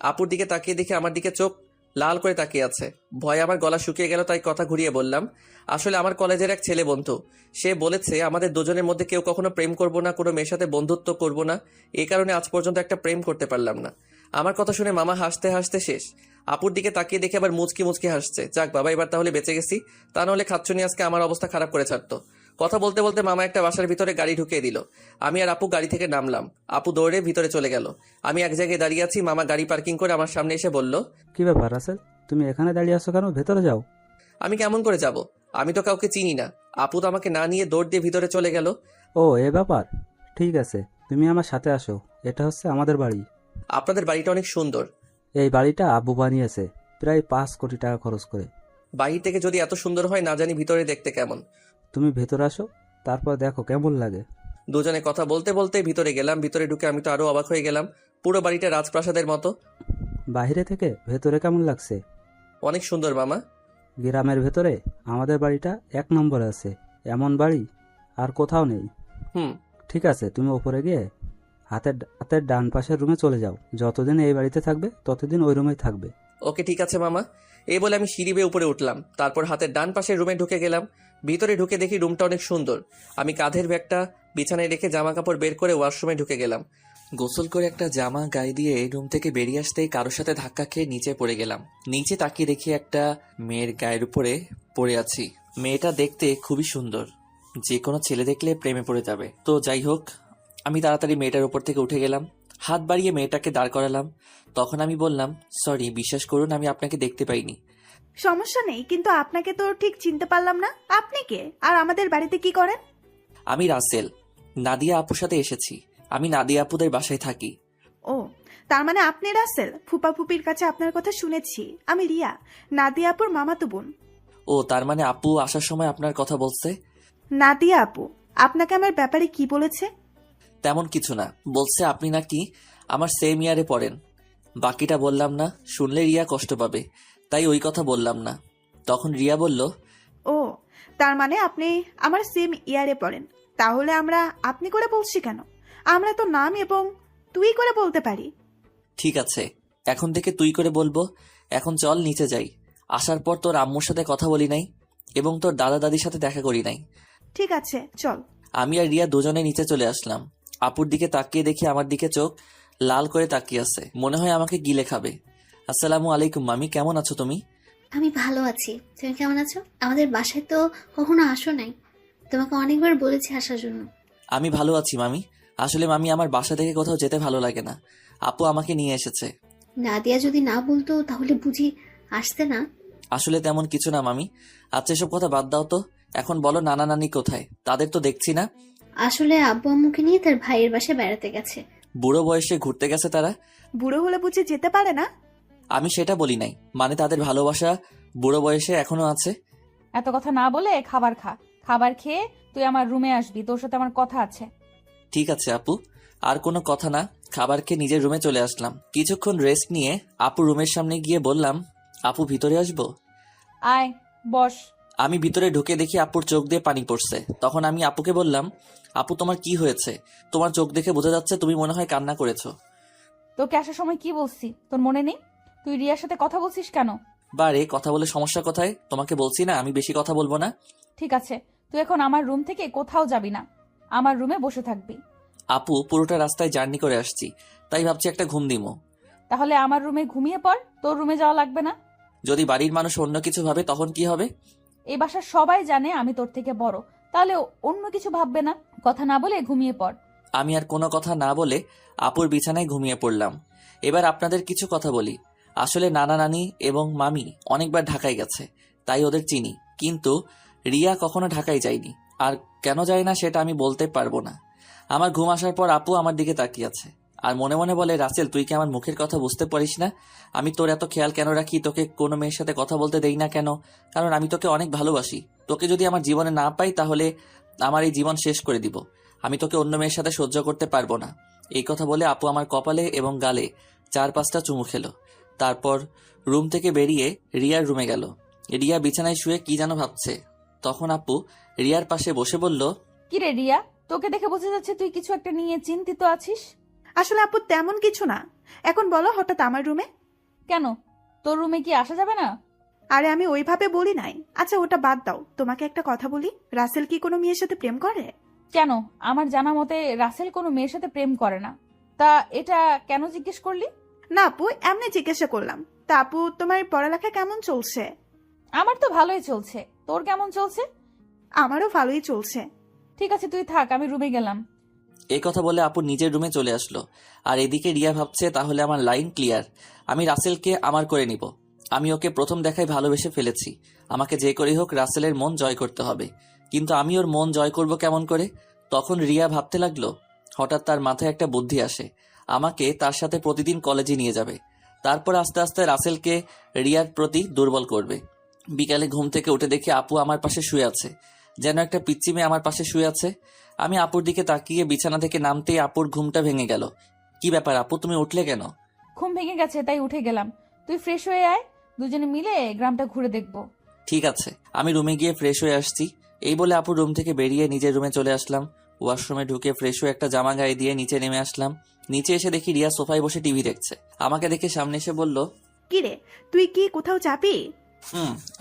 আপুর দিকে তাকিয়ে দেখি আমার দিকে চোখ লাল করে তাকিয়ে আছে। ভয়ে আমার গলা শুকিয়ে গেল, তাই কথা ঘুরিয়ে বললাম, আসলে আমার কলেজের এক ছেলে বন্ধু, সে বলেছে আমাদের দুজনের মধ্যে কেউ কখনো প্রেম করব না, কোনো মেয়ের সাথে বন্ধুত্ব করব না। এই কারণে আজ পর্যন্ত একটা প্রেম করতে পারলাম না। আমার কথা শুনে মামা হাসতে হাসতে শেষ। আপুর দিকে তাকিয়ে দেখে আবার মুচকি মুচকি হাসছে। যাক বাবা, এবার তাহলে বেঁচে গেছি, তা নাহলে খাচ্ছনি আজকে আমার অবস্থা খারাপ করে ছাড়তো। কথা বলতে বলতে মামা একটা বাসার ভিতরে গাড়ি ঢুকিয়ে দিল। আমি আর আপু গাড়ি থেকে নামলাম। আপু দৌড়ে ভিতরে চলে গেল। আমি এক জায়গায় দাঁড়িয়ে আছি, মামা গাড়ি পার্কিং করে আমার সামনে এসে বলল, কি ব্যাপার রাসেল, তুমি এখানে দাঁড়িয়ে আছো কেন? ভেতরে যাও। আমি কেমন করে যাব? আমি তো কাউকে চিনি না। আপু তো আমাকে না নিয়ে দৌড় দিয়ে ভিতরে চলে গেল। ও, এ ব্যাপার। ঠিক আছে, তুমি আমার সাথে আসো, এটা হচ্ছে আমাদের বাড়ি। আপনাদের বাড়িটা অনেক সুন্দর। এই বাড়িটা আব্বু বানিয়েছে প্রায় 5 কোটি টাকা খরচ করে। বাহির থেকে যদি এত সুন্দর হয়, না জানি ভিতরে দেখতে কেমন। তুমি ভেতরে আসো, তারপর দেখো কেমন লাগে। দুজনে কথা বলতে বলতে ভিতরে গেলাম। ভিতরে ঢুকে আমি তো আরো অবাক হয়ে গেলাম। পুরো বাড়িটা রাজপ্রাসাদের মতো। বাইরে থেকে ভেতরে কেমন লাগছে? অনেক সুন্দর মামা। গ্রামের ভেতরে আমাদের বাড়িটা 1 নম্বরে আছে, এমন বাড়ি আর কোথাও নেই। হুম। ঠিক আছে, তুমি ওপরে গিয়ে হাতের ডান পাশের রুমে চলে যাও। যতদিন এই বাড়িতে থাকবে ততদিন ওই রুমেই থাকবে। ওকে ঠিক আছে মামা। এই বলে আমি সিঁড়ি বেয়ে উপরে উঠলাম। তারপর হাতের ডান পাশের রুমে ঢুকে গেলাম। ভিতরে ঢুকে দেখি রুমটা অনেক সুন্দর। আমি কাঁধের ব্যাগটা বিছানায় রেখে জামা কাপড় বের করে ওয়াশরুমে ঢুকে গেলাম। গোসল করে একটা জামা গায়ে দিয়ে রুম থেকে বেরিয়ে আসতেই কারোর সাথে ধাক্কা খেয়ে নিচে পড়ে গেলাম। নিচে তাকিয়ে দেখি একটা মেয়ের গায়ের উপরে পড়ে আছি। মেয়েটা দেখতে খুবই সুন্দর, যে কোনো ছেলে দেখলে প্রেমে পড়ে যাবে। তো যাই হোক, আমি তাড়াতাড়ি মেয়েটার উপর থেকে উঠে গেলাম। হাত বাড়িয়ে মেয়েটাকে দাঁড় করালাম। তখন আমি বললাম, সরি, বিশ্বাস করুন আমি আপনাকে দেখতে পাইনি। সমস্যা নেই, কিন্তু আপনাকে তো ঠিক চিনতে পারলাম না। আপনি কে, আর আমাদের বাড়িতে কি করেন? আমি রাসেল, নাদিয়া আপুর সাথে এসেছি। আমি নাদিয়া আপুদের বাসায় থাকি। ও, তার মানে আপনি রাসেল। ফুপা ফুপির কাছে আপনার কথা শুনেছি। আমি রিয়া, নাদিয়া আপুর মামাতো বোন। ও, তার মানে আপু আসার সময় আপনার কথা বলছে? নাদিয়া আপু আপনাকে আমার ব্যাপারে কি বলেছে? তেমন কিছু না, বলছে আপনি নাকি আমার সেম ইয়ারে পড়েন। বাকিটা বললাম না, শুনলে রিয়া কষ্ট পাবে, তাই ওই কথা বললাম না। তখন রিয়া বলল, ও, তার মানে আপনি আমার সেম ইয়ারে পড়েন। তাহলে আমরা আপনি করে বলছি কেন? আমরা তো নাম এবং তুই করে বলতে পারি। ঠিক আছে, এখন থেকে তুই করে বলবো। এখন চল নিচে যাই। আসার পর তোর আম্মুর সাথে কথা বলি নাই এবং তোর দাদা দাদির সাথে দেখা করি নাই। ঠিক আছে, চল। আমি আর রিয়া দুজনে নিচে চলে আসলাম। আপুর দিকে তাকিয়ে দেখি আমার দিকে চোখ লাল করে তাকিয়ে আছে, মনে হয় আমাকে গিলে খাবে। আসসালামু আলাইকুম মামি, কেমন আছো তুমি? আমি ভালো আছি। তুমি কেমন আছো? আমাদের বাসায় তো কখনো আসো নাই। তোমাকে অনেকবার বলেছি আসার জন্য। আমি ভালো আছি মামি। আসলে মামি, আমার বাসা থেকে কোথাও যেতে ভালো লাগে না। আপু আমাকে নিয়ে এসেছে। নাদিয়া যদি না বলতো তাহলে বুঝি আসতে না? আসলে তেমন কিছু না মামি। আচ্ছা, এসব কথা বাদ দাও তো। এখন বলো, নানা নানি কোথায়? তাদের তো দেখছি না। আসলে আব্বু আম্মুকে নিয়ে তার ভাইয়ের বাসায় বেড়াতে গেছে। বুড়ো বয়সে ঘুরতে গেছে তারা? বুড়ো হলে বুঝি যেতে পারে না? আমি সেটা বলি নাই, মানে তাদের ভালোবাসা বুড়ো বয়সে এখনো আছে। এত কথা না বলে খাবার খা। খাবার খেয়ে তুই আমার রুমে আসবি, তোর সাথে আমার কথা আছে। ঠিক আছে আপু, আর কোনো কথা না। খাবার খেয়ে নিজের রুমে চলে আসলাম। কিছুক্ষণ রেস্ট নিয়ে আপু রুমের সামনে গিয়ে বললাম, আপু ভিতরে আসবো? আয়, বস। আমি ভিতরে ঢুকে দেখি আপুর চোখ দিয়ে পানি পড়ছে। তখন আমি আপুকে বললাম, আপু তোমার কি হয়েছে? তোমার চোখ দেখে বোঝা যাচ্ছে তুমি মনে হয় কান্না করেছো। তোকে আসার সময় কি বলছি তোর মনে নেই? তুই রিয়ার সাথে কথা বলছিস কেন? বারে, কথা বলে সমস্যা কোথায়? তোমাকে বলছি না আমি বেশি কথা বলবো না। ঠিক আছে, তুই এখন আমার রুম থেকে কোথাও যাবি না, আমার রুমে বসে থাকবি। আপু, পুরোটা রাস্তায় জার্নি করে আসছি, তাই ভাবছি একটা ঘুম দিমো। তাহলে আমার রুমে ঘুমিয়ে পড়, তোর রুমে যাওয়া লাগবে না। যদি বাড়ির মানুষ অন্য কিছু ভাবে তখন কি হবে? এই বাসার সবাই জানে আমি তোর থেকে বড়, তাহলে অন্য কিছু ভাববে না। কথা না বলে ঘুমিয়ে পড়। আমি আর কোনো কথা না বলে আপুর বিছানায় ঘুমিয়ে পড়লাম। এবার আপনাদের কিছু কথা বলি। আসলে নানা নানি এবং মামি অনেকবার ঢাকায় গেছে, তাই ওদের চিনি। কিন্তু রিয়া কখনো ঢাকায় যায়নি, আর কেন যায় না সেটা আমি বলতে পারবো না। আমার ঘুম আসার পর আপু আমার দিকে তাকিয়ে আছে আর মনে মনে বলে, রাসেল তুই কি আমার মুখের কথা বুঝতে পারিস না? আমি তোর এত খেয়াল কেন রাখি, তোকে কোনো মেয়ের সাথে কথা বলতে দেই না কেন? কারণ আমি তোকে অনেক ভালোবাসি। তোকে যদি আমার জীবনে না পাই তাহলে আমার এই জীবন শেষ করে দিব। আমি তোকে অন্য মেয়ের সাথে সহ্য করতে পারবো না। এই কথা বলে আপু আমার কপালে এবং গালে 4-5টা চুমু খেলো। তারপর রুম থেকে বেরিয়ে রিয়ার রুমে গেল। রিয়া বিছানায় শুয়ে কি যেন ভাবছে। তখন আপু রিয়ার পাশে বসে বলল, কিরে রিয়া, তোকে দেখে বোঝা যাচ্ছে তুই কিছু একটা নিয়ে চিন্তিত আছিস। আসলে আপু তেমন কিছু না। এখন বলো হঠাৎ আমার রুমে? কেন, তোর রুমে কি আসা যাবে না? আরে আমি ওইভাবে বলি নাই। আচ্ছা ওটা বাদ দাও, তোমাকে একটা কথা বলি। রাসেল কি কোনো মেয়ের সাথে প্রেম করে? কেন, আমার জানা মতে রাসেল কোনো মেয়ের সাথে প্রেম করে না। তা এটা কেন জিজ্ঞেস করলি? না আপু, এমনি জিজ্ঞাসা করলাম। তা আপু তোমার পড়ালেখা কেমন চলছে? আমার তো ভালোই চলছে, তোর কেমন চলছে? আমারও ভালোই চলছে। ঠিক আছে তুই থাক, আমি রুমে গেলাম। এই কথা বলে আপু নিজের রুমে চলে আসলো। আর এদিকে রিয়া ভাবছে, তাহলে আমার লাইন ক্লিয়ার। আমি রাসেলকে আমার করে নিব। আমি ওকে প্রথম দেখায় ভালোবেসে ফেলেছি। আমাকে যে করেই হোক রাসেলের মন জয় করতে হবে। কিন্তু আমি ওর মন জয় করব কেমন করে? তখন রিয়া ভাবতে লাগলো। হঠাৎ তার মাথায় একটা বুদ্ধি আসে, আমাকে তার সাথে প্রতিদিন কলেজে নিয়ে যাবে। তারপর আস্তে আস্তে রাসেলকে রিয়ার প্রতি দুর্বল করবে। বিকালে ঘুম থেকে উঠে দেখি আপু আমার পাশে শুয়ে আছে, যেন একটা পিচ্চি মেয়ে আমার পাশে শুয়ে আছে। আমি আপুর দিকে তাকিয়ে বিছানা থেকে নামতেই আপুর ঘুমটা ভেঙে গেল। কি ব্যাপার আপু, তুমি উঠলে কেন? ঘুম ভেঙে গেছে তাই উঠে গেলাম। তুই ফ্রেশ হয়ে আয়, দুজনে মিলে গ্রামটা ঘুরে দেখবো। ঠিক আছে, আমি রুমে গিয়ে ফ্রেশ হয়ে আসছি। এই বলে আপুর রুম থেকে বেরিয়ে নিজের রুমে চলে আসলাম। ওয়াশরুমে ঢুকে ফ্রেশ হয়ে একটা জামা গায়ে দিয়ে নিচে নেমে আসলাম। নিচে এসে দেখি রিয়া সোফায় বসে টিভি দেখছে। আমাকে দেখে সামনে এসে বলল, কি রে, তুই কি কোথাও যাবি?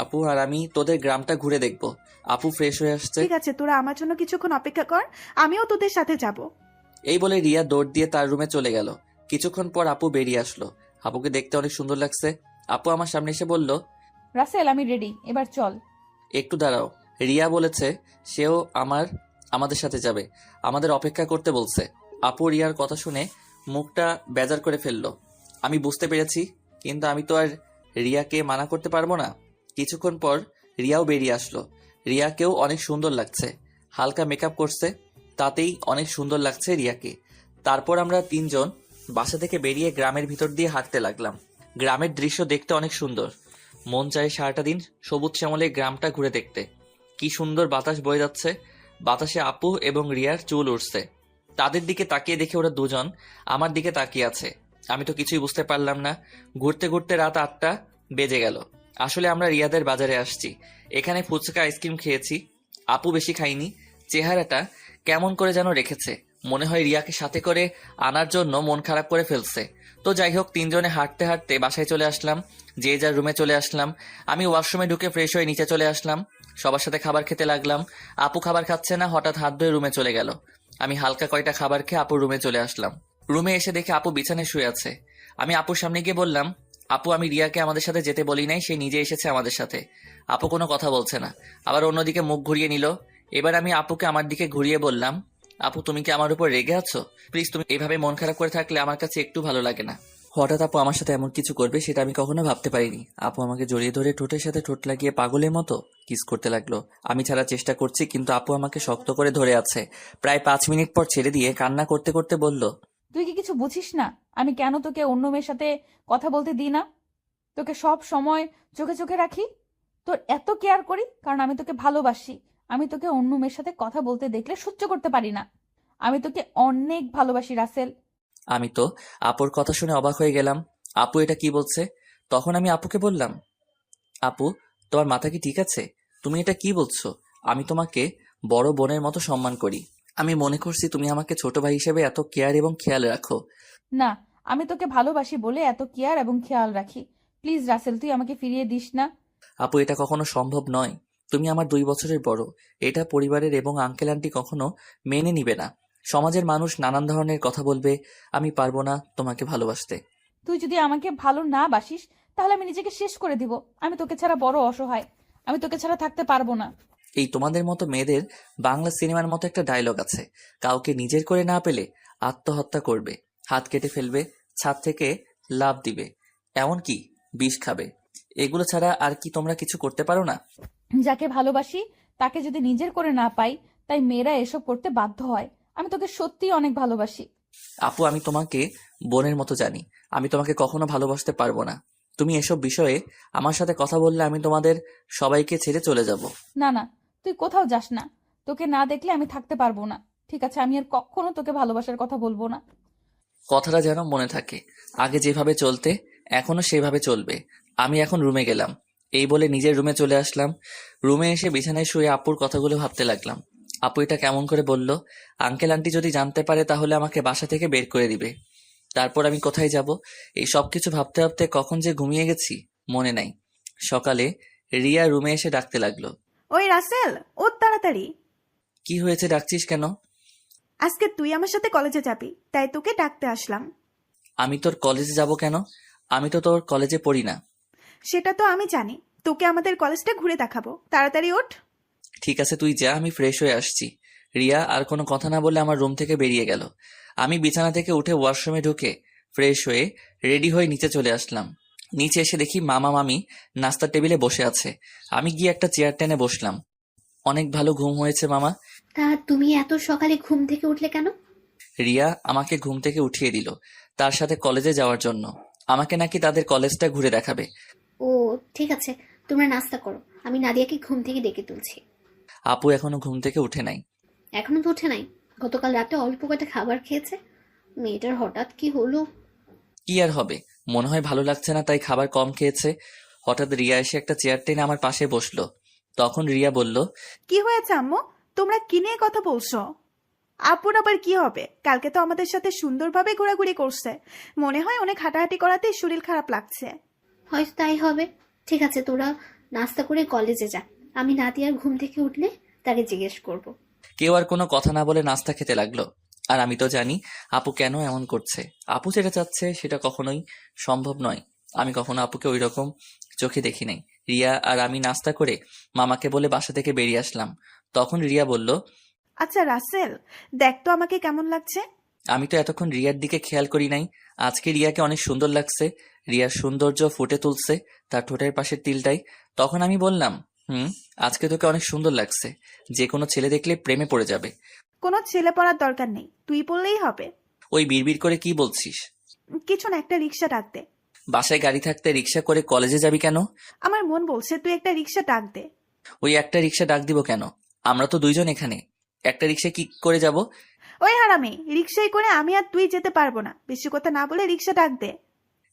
আপু আর আমি তোদের গ্রামটা ঘুরে দেখবো। আপু ফ্রেশ হয়ে আসছে। ঠিক আছে, তোরা আমার জন্য কিছুক্ষণ অপেক্ষা কর, আমিও তোদের সাথে যাব। এই বলে রিয়া দৌড় দিয়ে তার রুমে চলে গেল। কিছুক্ষণ পর আপু বেরিয়ে আসলো। আপুকে দেখতে অনেক সুন্দর লাগছে। আপু আমার সামনে এসে বলল, রাসেল আমি রেডি, এবার চল। একটু দাঁড়াও। রিয়া বলেছে সেও আমাদের সাথে যাবে, আমাদের অপেক্ষা করতে বলছে। আপু রিয়ার কথা শুনে মুখটা বেজার করে ফেললো। আমি বুঝতে পেরেছি, কিন্তু আমি তো আর রিয়াকে মানা করতে পারবো না। কিছুক্ষণ পর রিয়াও বেরিয়ে আসলো। রিয়াকেও অনেক সুন্দর লাগছে, হালকা মেকআপ করছে, তাতেই অনেক সুন্দর লাগছে রিয়াকে। তারপর আমরা তিনজন বাসা থেকে বেরিয়ে গ্রামের ভিতর দিয়ে হাঁটতে লাগলাম। গ্রামের দৃশ্য দেখতে অনেক সুন্দর। মন চায় সারাটা দিন সবুজ শ্যামলে গ্রামটা ঘুরে দেখতে। কি সুন্দর বাতাস বয়ে যাচ্ছে। বাতাসে আপু এবং রিয়ার চুল উঠছে। তাদের দিকে তাকিয়ে দেখে ওরা দুজন আমার দিকে তাকিয়ে আছে। আমি তো কিছুই বুঝতে পারলাম না। ঘুরতে ঘুরতে রাত 8টা বেজে গেল। আসলে আমরা রিয়াদের বাজারে আসছি। এখানে ফুচকা আইসক্রিম খেয়েছি। আপু বেশি খাইনি। চেহারাটা কেমন করে যেন রেখেছে, মনে হয় রিয়াকে সাথে করে আনার জন্য মন খারাপ করে ফেলছে। তো যাই হোক, তিনজনে হাঁটতে হাঁটতে বাসায় চলে আসলাম। যে যার রুমে চলে আসলাম। আমি ওয়াশরুমে ঢুকে ফ্রেশ হয়ে নিচে চলে আসলাম। সবার সাথে খাবার খেতে লাগলাম। আপু খাবার খাচ্ছে না, হঠাৎ হাত ধুয়ে রুমে চলে গেল। আমি হালকা কয়টা খাবার খেয়ে আপুর রুমে চলে আসলাম। রুমে এসে দেখে আপু বিছানায় শুয়ে আছে। আমি আপুর সামনে গিয়ে বললাম, আপু, আমি রিয়াকে আমাদের সাথে যেতে বলি নাই, সে নিজে এসেছে আমাদের সাথে। আপু কোনো কথা বলছে না, আবার অন্যদিকে মুখ ঘুরিয়ে নিল। এবার আমি আপুকে আমার দিকে ঘুরিয়ে বললাম, আপু তুমি কি আমার উপর রেগে আছো? প্লিজ, তুমি এভাবে মন খারাপ করে থাকলে আমার কাছে একটু ভালো লাগে না। হঠাৎ আপু আমার সাথে এমন কিছু করবে সেটা আমি কখনো ভাবতে পারিনি। আপু আমাকে জড়িয়ে ধরে ঠোঁটের সাথে ঠোঁট লাগিয়ে পাগলের মতো কিস করতে লাগলো। আমি ছাড়ার চেষ্টা করছি, কিন্তু আপু আমাকে শক্ত করে ধরে আছে। প্রায় 5 মিনিট পর ছেড়ে দিয়ে কান্না করতে করতে বলল, তুই কি কিছু বুঝিস না আমি কেন তোকে অন্য মেয়ের সাথে কথা বলতে দিই না? তোকে সব সময় চোখে চোখে রাখি, তোর এত কেয়ার করি কারণ আমি তোকে ভালোবাসি। আমি তোকে অন্য মেয়ের সাথে কথা বলতে দেখলে সহ্য করতে পারি না। আমি তোকে অনেক ভালোবাসি রাসেল। আমি তো আপুর কথা শুনে অবাক হয়ে গেলাম। আপু এটা কি বলছে? তখন আমি আপুকে বললাম, আপু তোমার মাথা কি ঠিক আছে? তুমি এটা কি বলছো? আমি তোমাকে বড় বোনের মতো সম্মান করি। আমি মনে করছি তুমি আমাকে ছোট ভাই হিসেবে এত কেয়ার এবং খেয়াল রাখো। না, আমি তোকে ভালোবাসি বলে এত কেয়ার এবং খেয়াল রাখি। প্লিজ রাসেল, তুই আমাকে ফিরিয়ে দিস না। আপু এটা কখনো সম্ভব নয়। তুমি আমার 2 বছরের বড়। এটা পরিবারের এবং আঙ্কেল আন্টি কখনো মেনে নিবে না। সমাজের মানুষ নানান ধরনের কথা বলবে। আমি পারবো না তোমাকে ভালোবাসতে। তুই যদি আমাকে ভালো না বাসিস তাহলে আমি নিজেকে শেষ করে দিব। আমি তোকে ছাড়া বড় অসহায়, আমি তোকে ছাড়া থাকতে পারবো না। এই তোমাদের মতো মেয়েদের বাংলা সিনেমার মতো একটা ডায়লগ আছে, কাউকে নিজের করে না পেলে আত্মহত্যা করবে, হাত কেটে ফেলবে, ছাদ থেকে লাফ দিবে, এমনকি বিষ খাবে। এগুলো ছাড়া আর কি তোমরা কিছু করতে পারো না? যাকে ভালোবাসি তাকে যদি নিজের করে না পাই, তাই মেয়েরা এসব করতে বাধ্য হয়। আমি তোকে সত্যিই অনেক ভালোবাসি। আপু আমি তোমাকে বোনের মতো জানি, আমি তোমাকে কখনো ভালোবাসতে পারবো না। তুমি এসব বিষয়ে আমার সাথে কথা বললে আমি তোমাদের সবাইকে ছেড়ে চলে যাব। না না, তুই কোথাও যাস না। তোকে না দেখলে আমি থাকতে পারবো না। ঠিক আছে, আমি আর কখনো তোকে ভালোবাসার কথা বলবো না। কথাটা যেন মনে থাকে। আগে যেভাবে চলতে এখনো সেভাবে চলবে। আমি এখন রুমে গেলাম। এই বলে নিজের রুমে চলে আসলাম। রুমে এসে বিছানায় শুয়ে আপুর কথাগুলো ভাবতে লাগলাম। আপু এটা কেমন করে বলল? আঙ্কেল আন্টি যদি জানতে পারে তাহলে আমাকে বাসা থেকে বের করে দিবে। তারপর আমি কোথায় যাব? এই সব কিছু ভাবতে ভাবতে কখন যে ঘুমিয়ে গেছি মনে নাই। সকালে রিয়া রুমে এসে ডাকতে লাগলো। ওই রাসেল, ওর তাড়াতাড়ি। কি হয়েছে, ডাকছিস কেন? আজকে তুই আমার সাথে কলেজে যাবি, তাই তোকে ডাকতে আসলাম। আমি তোর কলেজে যাব কেন? আমি তো তোর কলেজে পড়ি না। সেটা তো আমি জানি, তোকে আমাদের কলেজটা ঘুরে দেখাবো। তাড়াতাড়ি ওঠ। ঠিক আছে তুই যা, আমি ফ্রেশ হয়ে আসছি। রিয়া আর কোনো কথা না বলে আমার রুম থেকে বেরিয়ে গেল। আমি বিছানা থেকে উঠে ওয়াশরুমে ঢুকে ফ্রেশ হয়ে রেডি হয়ে নিচে চলে আসলাম। নিচে এসে দেখি মামা মামি নাস্তার টেবিলে বসে আছে। আমি গিয়ে একটা চেয়ার টেনে বসলাম। অনেক ভালো ঘুম হয়েছে মামা। তা তুমি এত সকালে ঘুম থেকে উঠলে কেন? রিয়া আমাকে ঘুম থেকে উঠিয়ে দিল তার সাথে কলেজে যাওয়ার জন্য। আমাকে নাকি তাদের কলেজটা ঘুরে দেখাবে। ও ঠিক আছে, তোমরা নাস্তা করো, আমি নাদিয়াকে ঘুম থেকে ডেকে তুলছি। আপু এখনো ঘুম থেকে উঠে নাই। এখনো তো ওঠে নাই? গতকাল রাতে অল্প কটা খাবার খেয়েছে। মেয়েটার হঠাৎ কি হলো? কি আর হবে, মনে হয় ভালো লাগছে না তাই খাবার কম খেয়েছে। হঠাৎ রিয়া এসে একটা চেয়ার টেনে আমার পাশে বসলো। তখন রিয়া বলল, কি হয়েছে আম্মু? তোমরা কি নিয়ে কথা বলছো? আপুর আবার কি হবে? কালকে তো আমাদের সাথে সুন্দরভাবে ঘোরাঘুরি করছে। মনে হয় অনেক হাঁটাহাঁটি করাতেই শরীর খারাপ লাগছে। হয়তো তাই হবে। ঠিক আছে, তোরা নাস্তা করে কলেজে যা। আমি নাদিয়ার ঘুম থেকে উঠলে তাকে জিজ্ঞেস করব। কেউ আর কোনো কথা না বলে নাস্তা খেতে লাগলো। আর আমি তো জানি আপু কেন এমন করছে। আপু যেটা চাচ্ছে সেটা কখনোই সম্ভব নয়। আমি কখনো আপুকে ওই রকম চোখে দেখি নাই। রিয়া আর আমি নাস্তা করে মামাকে বলে বাসা থেকে বেরিয়ে আসলাম। তখন রিয়া বলল, আচ্ছা রাসেল, দেখ তো আমাকে কেমন লাগছে। আমি তো এতক্ষণ রিয়ার দিকে খেয়াল করি নাই। আজকে রিয়াকে অনেক সুন্দর লাগছে। রিয়ার সৌন্দর্য ফুটে তুলছে তার ঠোঁটের পাশের তিলটাই। তখন আমি বললাম, আজকে তোকে অনেক সুন্দর লাগছে। যে কোনো ছেলে দেখলে প্রেমে পড়ে যাবে। কোনো ছেলে পড়ার দরকার নেই, তুই পড়লেই হবে। ওই বিড়বিড় করে কি বলছিস? কিছু না, একটা রিক্সা ডাক দে। বাসায় গাড়ি থাকতে রিক্সা করে কলেজে যাবি কেন? আমার মন বলছে তুই একটা রিক্সা ডাক দে। ওই একটা রিক্সা ডাক দিব কেন? আমরা তো 2 জন এখানে। একটা রিক্সা কি করে যাব? ওই হারামি, রিক্সায় করে আমি আর তুই যেতে পারবো না। বেশি কথা না বলে রিক্সা ডাক দে।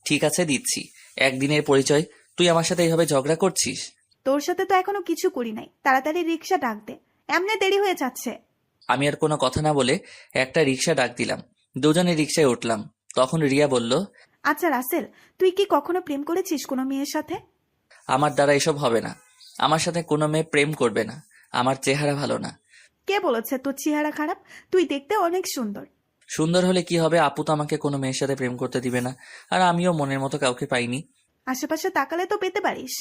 ঠিক আছে দিচ্ছি। একদিনের পরিচয়, তুই আমার সাথে এইভাবে ঝগড়া করছিস? তোর সাথে তো এখনো কিছু করি নাই, তাড়াতাড়ি রিক্সা ডাক দে, এমনি দেরি হয়ে যাচ্ছে। আমি আর কোনো কথা না বলে একটা রিক্সা ডাক দিলাম। 2 জনে রিক্সায় উঠলাম। তখন রিয়া বলল, আচ্ছা রাসেল, তুই কি কখনো প্রেম করেছিস কোনো মেয়ের সাথে? আমার দ্বারা এসব হবে না। আমার সাথে কোনো মেয়ে প্রেম করবে না। আমার চেহারা ভালো না। কে বলেছে তোর চেহারা খারাপ? তুই দেখতে অনেক সুন্দর। সুন্দর হলে কি হবে? আপু তো আমাকে কোনো মেয়ের সাথে প্রেম করতে দিবে না। আর আমিও মনের মতো কাউকে পাইনি। আশেপাশে তাকালে তো পেতে পারিস।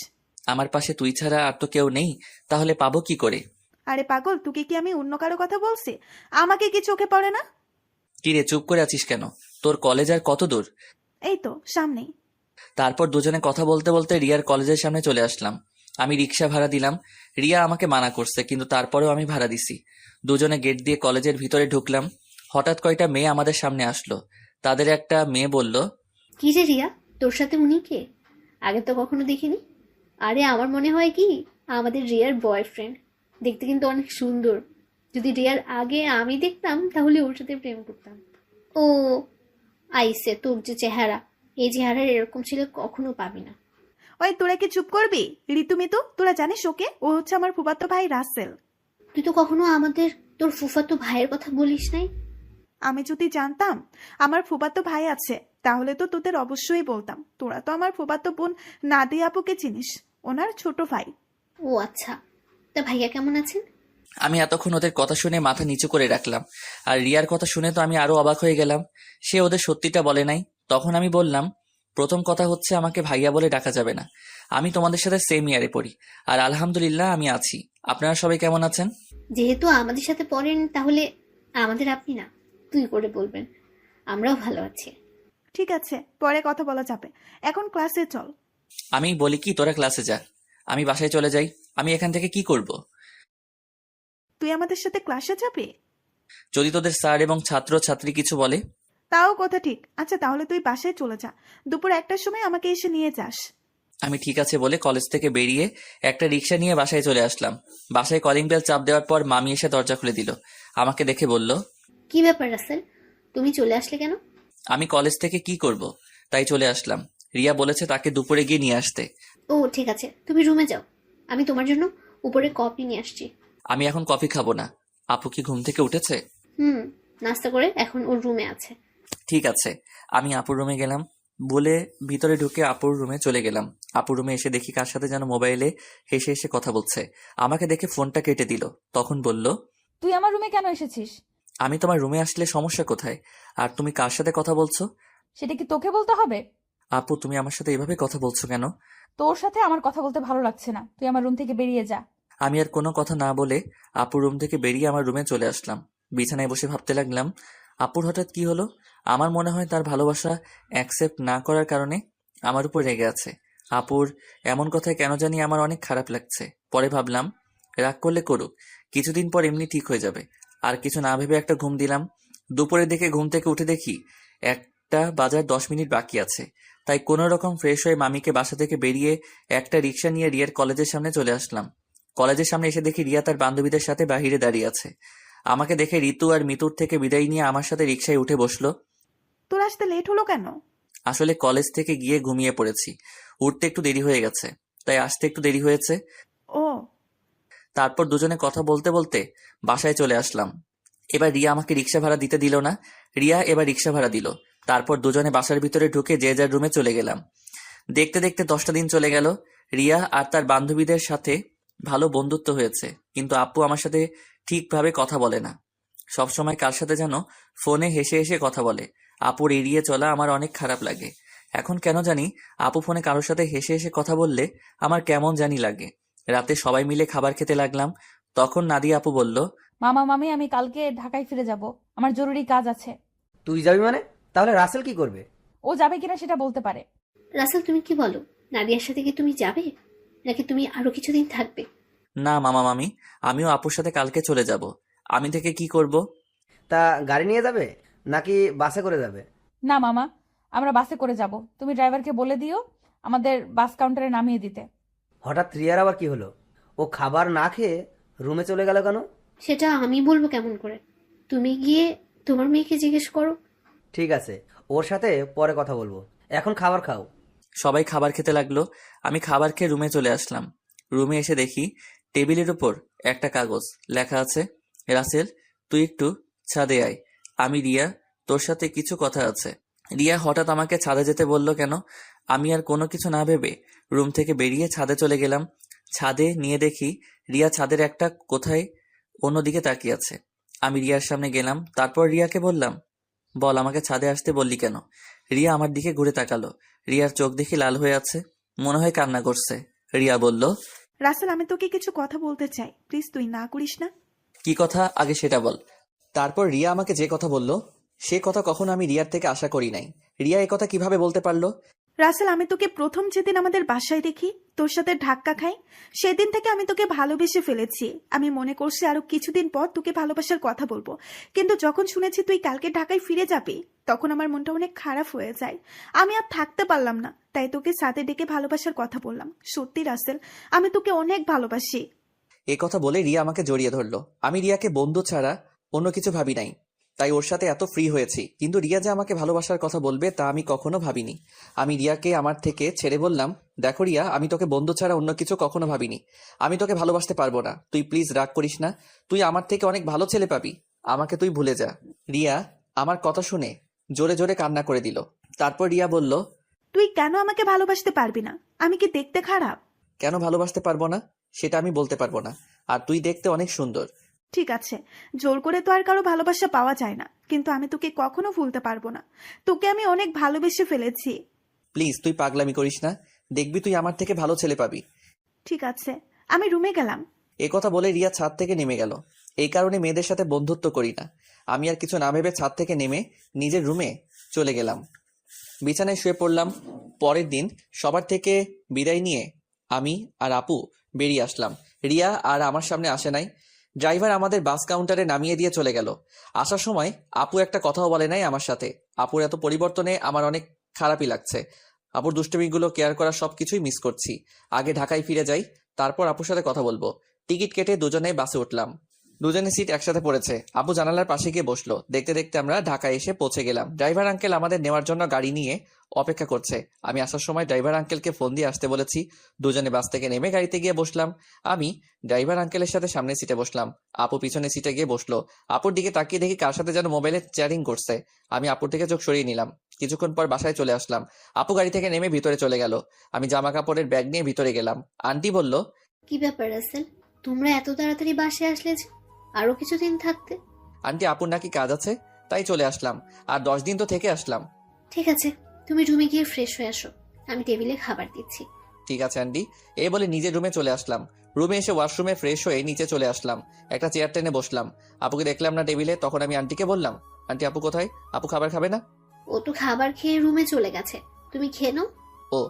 আমার পাশে তুই ছাড়া আর তো কেউ নেই, তাহলে পাবো কি করে? আরে পাগল, তোকে কি আমি অন্য কারো কথা বলছি? আমাকে কি চোখে পড়ে না? কিরে চুপ করে আছিস কেন? তোর কলেজ আর কত দূর? এই তো সামনেই। তারপর দুজনে কথা বলতে বলতে রিয়ার কলেজের সামনে চলে আসলাম। আমি রিক্সা ভাড়া দিলাম। রিয়া আমাকে মানা করছে, কিন্তু তারপরেও আমি ভাড়া দিছি। দুজনে গেট দিয়ে কলেজের ভিতরে ঢুকলাম। হঠাৎ কয়টা মেয়ে আমাদের সামনে আসলো। তাদের একটা মেয়ে বলল, কি রে রিয়া, তোর সাথে উনি কে? আগে তো কখনো দেখিনি। আরে আমার মনে হয় কি, আমাদের রিয়ার বয়ফ্রেন্ড। দেখতে কিন্তু অনেক সুন্দর। যদি রিয়ার আগে আমি দেখতাম তাহলে ওর সাথে প্রেম করতাম। ও আইসে, তোর যে চেহারা, এই চেহারার এরকম ছেলে কখনো পাবি না। ওই তোরা কি চুপ করবি? ঋতুমিতু, তোরা জানিস ওকে? ও হচ্ছে আমার ফুফাতো ভাই রাসেল। তুই তো কখনো আমাদের তোর ফুফাতো ভাইয়ের কথা বলিস নাই। আমি যদি জানতাম আমার ফুফাতো ভাই আছে তাহলে তো তোদের অবশ্যই বলতাম। তোরা তো আমার ফুফাতো বোন নাদিয়া আপুকে চিনিস, ওনার ছোট ভাই। ও আচ্ছা, তা ভাইয়া কেমন আছেন? আমি এতক্ষণ ওদের কথা শুনে মাথা নিচু করে রাখলাম। আর রিয়ার কথা শুনে তো আমি আরো অবাক হয়ে গেলাম। সে ওদের সত্যিটা বলে নাই। তখন আমি বললাম, প্রথম কথা হচ্ছে আমাকে ভাইয়া বলে ডাকা যাবে না। আমি তোমাদের সাথে সেম ইয়ারে পড়ি, আর আলহামদুলিল্লাহ আমি আছি। আপনারা সবাই কেমন আছেন? যেহেতু আমাদের সাথে পড়েন, তাহলে আমাদের আপনি না, তুই করে বলবেন। আমরাও ভালো আছি। ঠিক আছে, পরে কথা বলা যাবে, এখন ক্লাসে চল। আমি বলি কি, তোরা ক্লাসে যা, আমি বাসায় চলে যাই। আমি এখান থেকে কি করব? তুই আমাদের সাথে ক্লাসে যাবি? যদি তোদের স্যার এবং ছাত্র ছাত্রী কিছু বলে? তাও কথা ঠিক। আচ্ছা তাহলে তুই বাসায় চলে যা, দুপুর 1টার সময় আমাকে এসে নিয়ে যাস। আমি ঠিক আছে বলে কলেজ থেকে বেরিয়ে একটা রিক্সা নিয়ে বাসায় চলে আসলাম। বাসায় কলিং বেল চাপ দেওয়ার পর মামি এসে দরজা খুলে দিল। আমাকে দেখে বলল, কি ব্যাপার রাসেল, তুমি চলে আসলে কেন? আমি কলেজ থেকে কি করব, তাই চলে আসলাম। রিয়া বলেছে তাকে দুপুরে গিয়ে নিয়ে আসতে। ও ঠিক আছে, তুমি রুমে যাও, আমি তোমার জন্য উপরে কফি নিয়ে আসছি। আমি এখন কফি খাবো না। আপু কি ঘুম থেকে উঠেছে? নাস্তা করে এখন ওর রুমে আছে। ঠিক আছে। আমি আপুর রুমে গেলাম বলে ভিতরে ঢুকে আপুর রুমে চলে গেলাম। আপুর রুমে এসে দেখি কার সাথে যেন মোবাইলে হেসে হেসে কথা বলছে। আমাকে দেখে ফোনটা কেটে দিল। তখন বলল, তুই আমার রুমে কেন এসেছিস? আমি তোমার রুমে আসলে সমস্যা কোথায়? আর তুমি কার সাথে কথা বলছো? সেটা কি তোকে বলতে হবে? আপু তুমি আমার সাথে এভাবে কথা বলছো কেন? তোর সাথে আমার কথা বলতে ভালো লাগছে না, তুই আমার রুম থেকে বেরিয়ে যা। আমি আর কোনো কথা না বলে আপুর রুম থেকে বেরিয়ে আমার রুমে চলে আসলাম। বিছানায় বসে ভাবতে লাগলাম, আপুর হঠাৎ কি হলো? আমার মনে হয় তার ভালোবাসা অ্যাকসেপ্ট না করার কারণে আমার উপর রেগে আছে। আপুর এমন কথায় কেন জানি আমার অনেক খারাপ লাগছে। পরে ভাবলাম, রাগ করলে করুক, কিছুদিন পর এমনি ঠিক হয়ে যাবে। আর কিছু না ভেবে একটা ঘুম দিলাম। দুপুরের দিকে ঘুম থেকে উঠে দেখি 1টা বাজার 10 মিনিট বাকি আছে। তাই কোনো রকম ফ্রেশ হয়ে মামিকে বাসা থেকে বেরিয়ে একটা রিক্সা নিয়ে রিয়ার কলেজের সামনে চলে আসলাম। কলেজের সামনে এসে দেখি রিয়া তার বান্ধবীদের সাথে বাহিরে দাঁড়িয়ে আছে। আমাকে দেখে ঋতু আর মিতুর থেকে বিদায় নিয়ে আমার সাথে রিক্সায় উঠে বসলো। তোর আসতে লেট হলো কেন? আসলে কলেজ থেকে গিয়ে ঘুমিয়ে পড়েছি, উঠতে একটু দেরি হয়ে গেছে, তাই আসতে একটু দেরি হয়েছে। ও তারপর দুজনে কথা বলতে বলতে বাসায় চলে আসলাম। এবার রিয়া আমাকে রিক্সা ভাড়া দিতে দিল না, রিয়া এবার রিক্সা ভাড়া দিল। তারপর দুজনে বাসার ভিতরে ঢুকে যে যার রুমে চলে গেলাম। দেখতে দেখতে 10টা দিন চলে গেল। রিয়া আর তার বান্ধবীদের সাথে ভালো বন্ধুত্ব হয়েছে, কিন্তু আপু আমার সাথে ঠিকভাবে কথা বলে না। সবসময় কার সাথে যেন ফোনে হেসে হেসে কথা বলে। আপুর এড়িয়ে চলা আমার অনেক খারাপ লাগে। এখন কেন জানি আপু ফোনে কারোর সাথে হেসে হেসে কথা বললে আমার কেমন জানি লাগে। রাতে সবাই মিলে খাবার খেতে লাগলাম। তখন নাদিয়া আপু বলল, মামা মামি আমি কালকে ঢাকায় ফিরে যাব, আমার জরুরি কাজ আছে। তুই যাবি মানে? তাহলে রাসেল কি করবে? ও যাবে কিনা সেটা বলতে পারে। রাসেল তুমি কি বলো, নাদিয়ার সাথে কি তুমি যাবে, নাকি তুমি আরো কিছুদিন থাকবে? না মামা মামি, আমিও আপুর সাথে কালকে চলে যাব। আমি থেকে কি করব? তা গাড়ি নিয়ে যাবে নাকি বাসে করে যাবে? না মামা, আমরা বাসে করে যাব, তুমি ড্রাইভারকে বলে দিও আমাদের বাস কাউন্টারে নামিয়ে দিতে। হঠাৎ রিয়ার আবার কি হলো? ও খাবার না খেয়ে রুমে চলে গেল কেন? সেটা আমি বলবো কেমন করে? তুমি গিয়ে তোমার মেয়েকে জিজ্ঞেস করো। ঠিক আছে, ওর সাথে পরে কথা বলবো, এখন খাবার খাও। সবাই খাবার খেতে লাগলো। আমি খাবার খেয়ে রুমে চলে আসলাম। রুমে এসে দেখি টেবিলের উপর একটা কাগজ, লেখা আছে, রাসেল তুই একটু ছাদে আয়, আমি রিয়া, তোর সাথে কিছু কথা আছে। রিয়া হঠাৎ আমাকে ছাদে যেতে বলল কেন? আমি আর কোনো কিছু না ভেবে রুম থেকে বেরিয়ে ছাদে চলে গেলাম। ছাদে নিয়ে দেখি রিয়া ছাদের একটা কোথায় অন্যদিকে তাকিয়ে আছে। আমি রিয়ার সামনে গেলাম, তারপর রিয়াকে বললাম, বল আমাকে ছাদে আসতে বললি কেন? রিয়া আমার দিকে ঘুরে তাকালো। রিয়ার চোখ দেখি লাল হয়ে আছে। মনে হয় কান্না করছে। রিয়া বলল, রাসেল, আমি তোকে কিছু কথা বলতে চাই, প্লিজ তুই না করিস না। কি কথা আগে সেটা বল। তারপর রিয়া আমাকে যে কথা বলল, সে কথা কখনো আমি রিয়ার থেকে আশা করি নাই। রিয়া এ কথা কিভাবে বলতে পারলো? রাসেল, আমি তোকে প্রথম যেদিন আমাদের বাসায় দেখি, তোর সাথে ধাক্কা খাই, সেদিন থেকে আমি তোকে ভালোবেসে ফেলেছি। আমি মনে করছি আরো কিছুদিন পর তোকে ভালোবাসার কথা বলবো, কিন্তু যখন শুনেছি তুই কালকে ঢাকায় ফিরে যাবি, তখন আমার মনটা অনেক খারাপ হয়ে যায়। আমি আর থাকতে পারলাম না, তাই তোকে সাথে ডেকে ভালোবাসার কথা বললাম। সত্যি রাসেল, আমি তোকে অনেক ভালোবাসি। এ কথা বলে রিয়া আমাকে জড়িয়ে ধরলো। আমি রিয়াকে বন্ধু ছাড়া অন্য কিছু ভাবি নাই, তাই ওর সাথে এত ফ্রি হয়েছি। কিন্তু রিয়া যে আমাকে ভালোবাসার কথা বলবে তা আমি কখনো ভাবিনি। আমি রিয়াকে আমার থেকে ছেড়ে বললাম, দেখো রিয়া, আমি তোকে বন্ধু ছাড়া অন্য কিছু কখনো ভাবিনি। আমি তোকে ভালোবাসতে পারবো না, তুই প্লিজ রাগ করিস না। তুই আমার থেকে অনেক ভালো ছেলে পাবি, আমাকে তুই ভুলে যা। রিয়া আমার কথা শুনে জোরে জোরে কান্না করে দিল। তারপর রিয়া বলল, তুই কেন আমাকে ভালোবাসতে পারবি না? আমি কি দেখতে খারাপ? কেন ভালোবাসতে পারবো না সেটা আমি বলতে পারবো না, আর তুই দেখতে অনেক সুন্দর। ঠিক আছে, জোর করে তো আর কারো ভালোবাসা পাওয়া যায় না, কিন্তু আমি তোকে কখনো ভুলতে পারবো না। তোকে আমি অনেক ভালোবেসে ফেলেছি। প্লিজ তুই পাগলামি করিস না, দেখবি তুই আমার থেকে ভালো ছেলে পাবি। ঠিক আছে, আমি রুমে গেলাম। এ কথা বলে রিয়া ছাদ থেকে নেমে গেল। এই কারণে মেয়েদের সাথে বন্ধুত্ব করি না। আমি আর কিছু না ভেবে ছাদ থেকে নেমে নিজের রুমে চলে গেলাম। বিছানায় শুয়ে পড়লাম। পরের দিন সবার থেকে বিদায় নিয়ে আমি আর আপু বেরিয়ে আসলাম। রিয়া আর আমার সামনে আসে নাই। ড্রাইভার আমাদের বাস কাউন্টারে নামিয়ে দিয়ে চলে গেল। আসার সময় আপু একটা কথাও বলে নাই আমার সাথে। আপুর এত পরিবর্তনে আমার অনেক খারাপই লাগছে। আপুর দুষ্টুমিগুলো কেয়ার করা সবকিছুই মিস করছি। আগে ঢাকায় ফিরে যাই, তারপর আপুর সাথে কথা বলবো। টিকিট কেটে দুজনে বাসে উঠলাম। দুজনে সিট একসাথে পড়েছে। আপু জানালার পাশে গিয়ে বসলো। দেখতে দেখতে আমরা ঢাকায় এসে পৌঁছে গেলাম। ড্রাইভার আঙ্কেল আমাদের নেওয়ার জন্য গাড়ি নিয়ে অপেক্ষা করছে। আমি আসার সময় ড্রাইভার আঙ্কেলকে ফোন দিয়ে আসতে বলেছি। দুজনে বাস থেকে নেমে গাড়িতে গিয়ে বসলাম। আমি ড্রাইভার আঙ্কেলের সাথে সামনের সিটে বসলাম। আপু পিছনের সিটে গিয়ে বসলো। আপুর দিকে তাকিয়ে দেখি কার সাথে যেন মোবাইলে চ্যাটিং করছে। আমি আপুর থেকে চোখ সরিয়ে নিলাম। কিছুক্ষণ পর বাসায় চলে আসলাম। আপু গাড়ি থেকে নেমে ভিতরে চলে গেল। আমি জামা কাপড়ের ব্যাগ নিয়ে ভিতরে গেলাম। আন্টি বলল, কি ব্যাপার রাসেল, তোমরা এত তাড়াতাড়ি বাসে আসলে যে? আরো কিছুদিন থাকতে। আন্টি আপুর নাকি কাজ আছে, তাই চলে আসলাম। আর 10 দিন তো থেকে আসলাম। ঠিক আছে, তুমি রুমে গিয়ে ফ্রেশ হয়ে আসো, আমি টেবিলে খাবার দিচ্ছি। ঠিক আছে আন্টি, এই বলে নিজের রুমে চলে আসলাম। রুমে এসে ওয়াশরুমে ফ্রেশ হয়ে নিচে চলে আসলাম। একটা চেয়ার টেনে বসলাম। আপুকে দেখলাম না টেবিলে, তখন আমি আন্টিকে বললাম, আন্টি আপু কোথায়? আপু খাবার খাবে না? ও তো খাবার খেয়ে রুমে চলে গেছে, তুমি খেয়ে নাও। ও,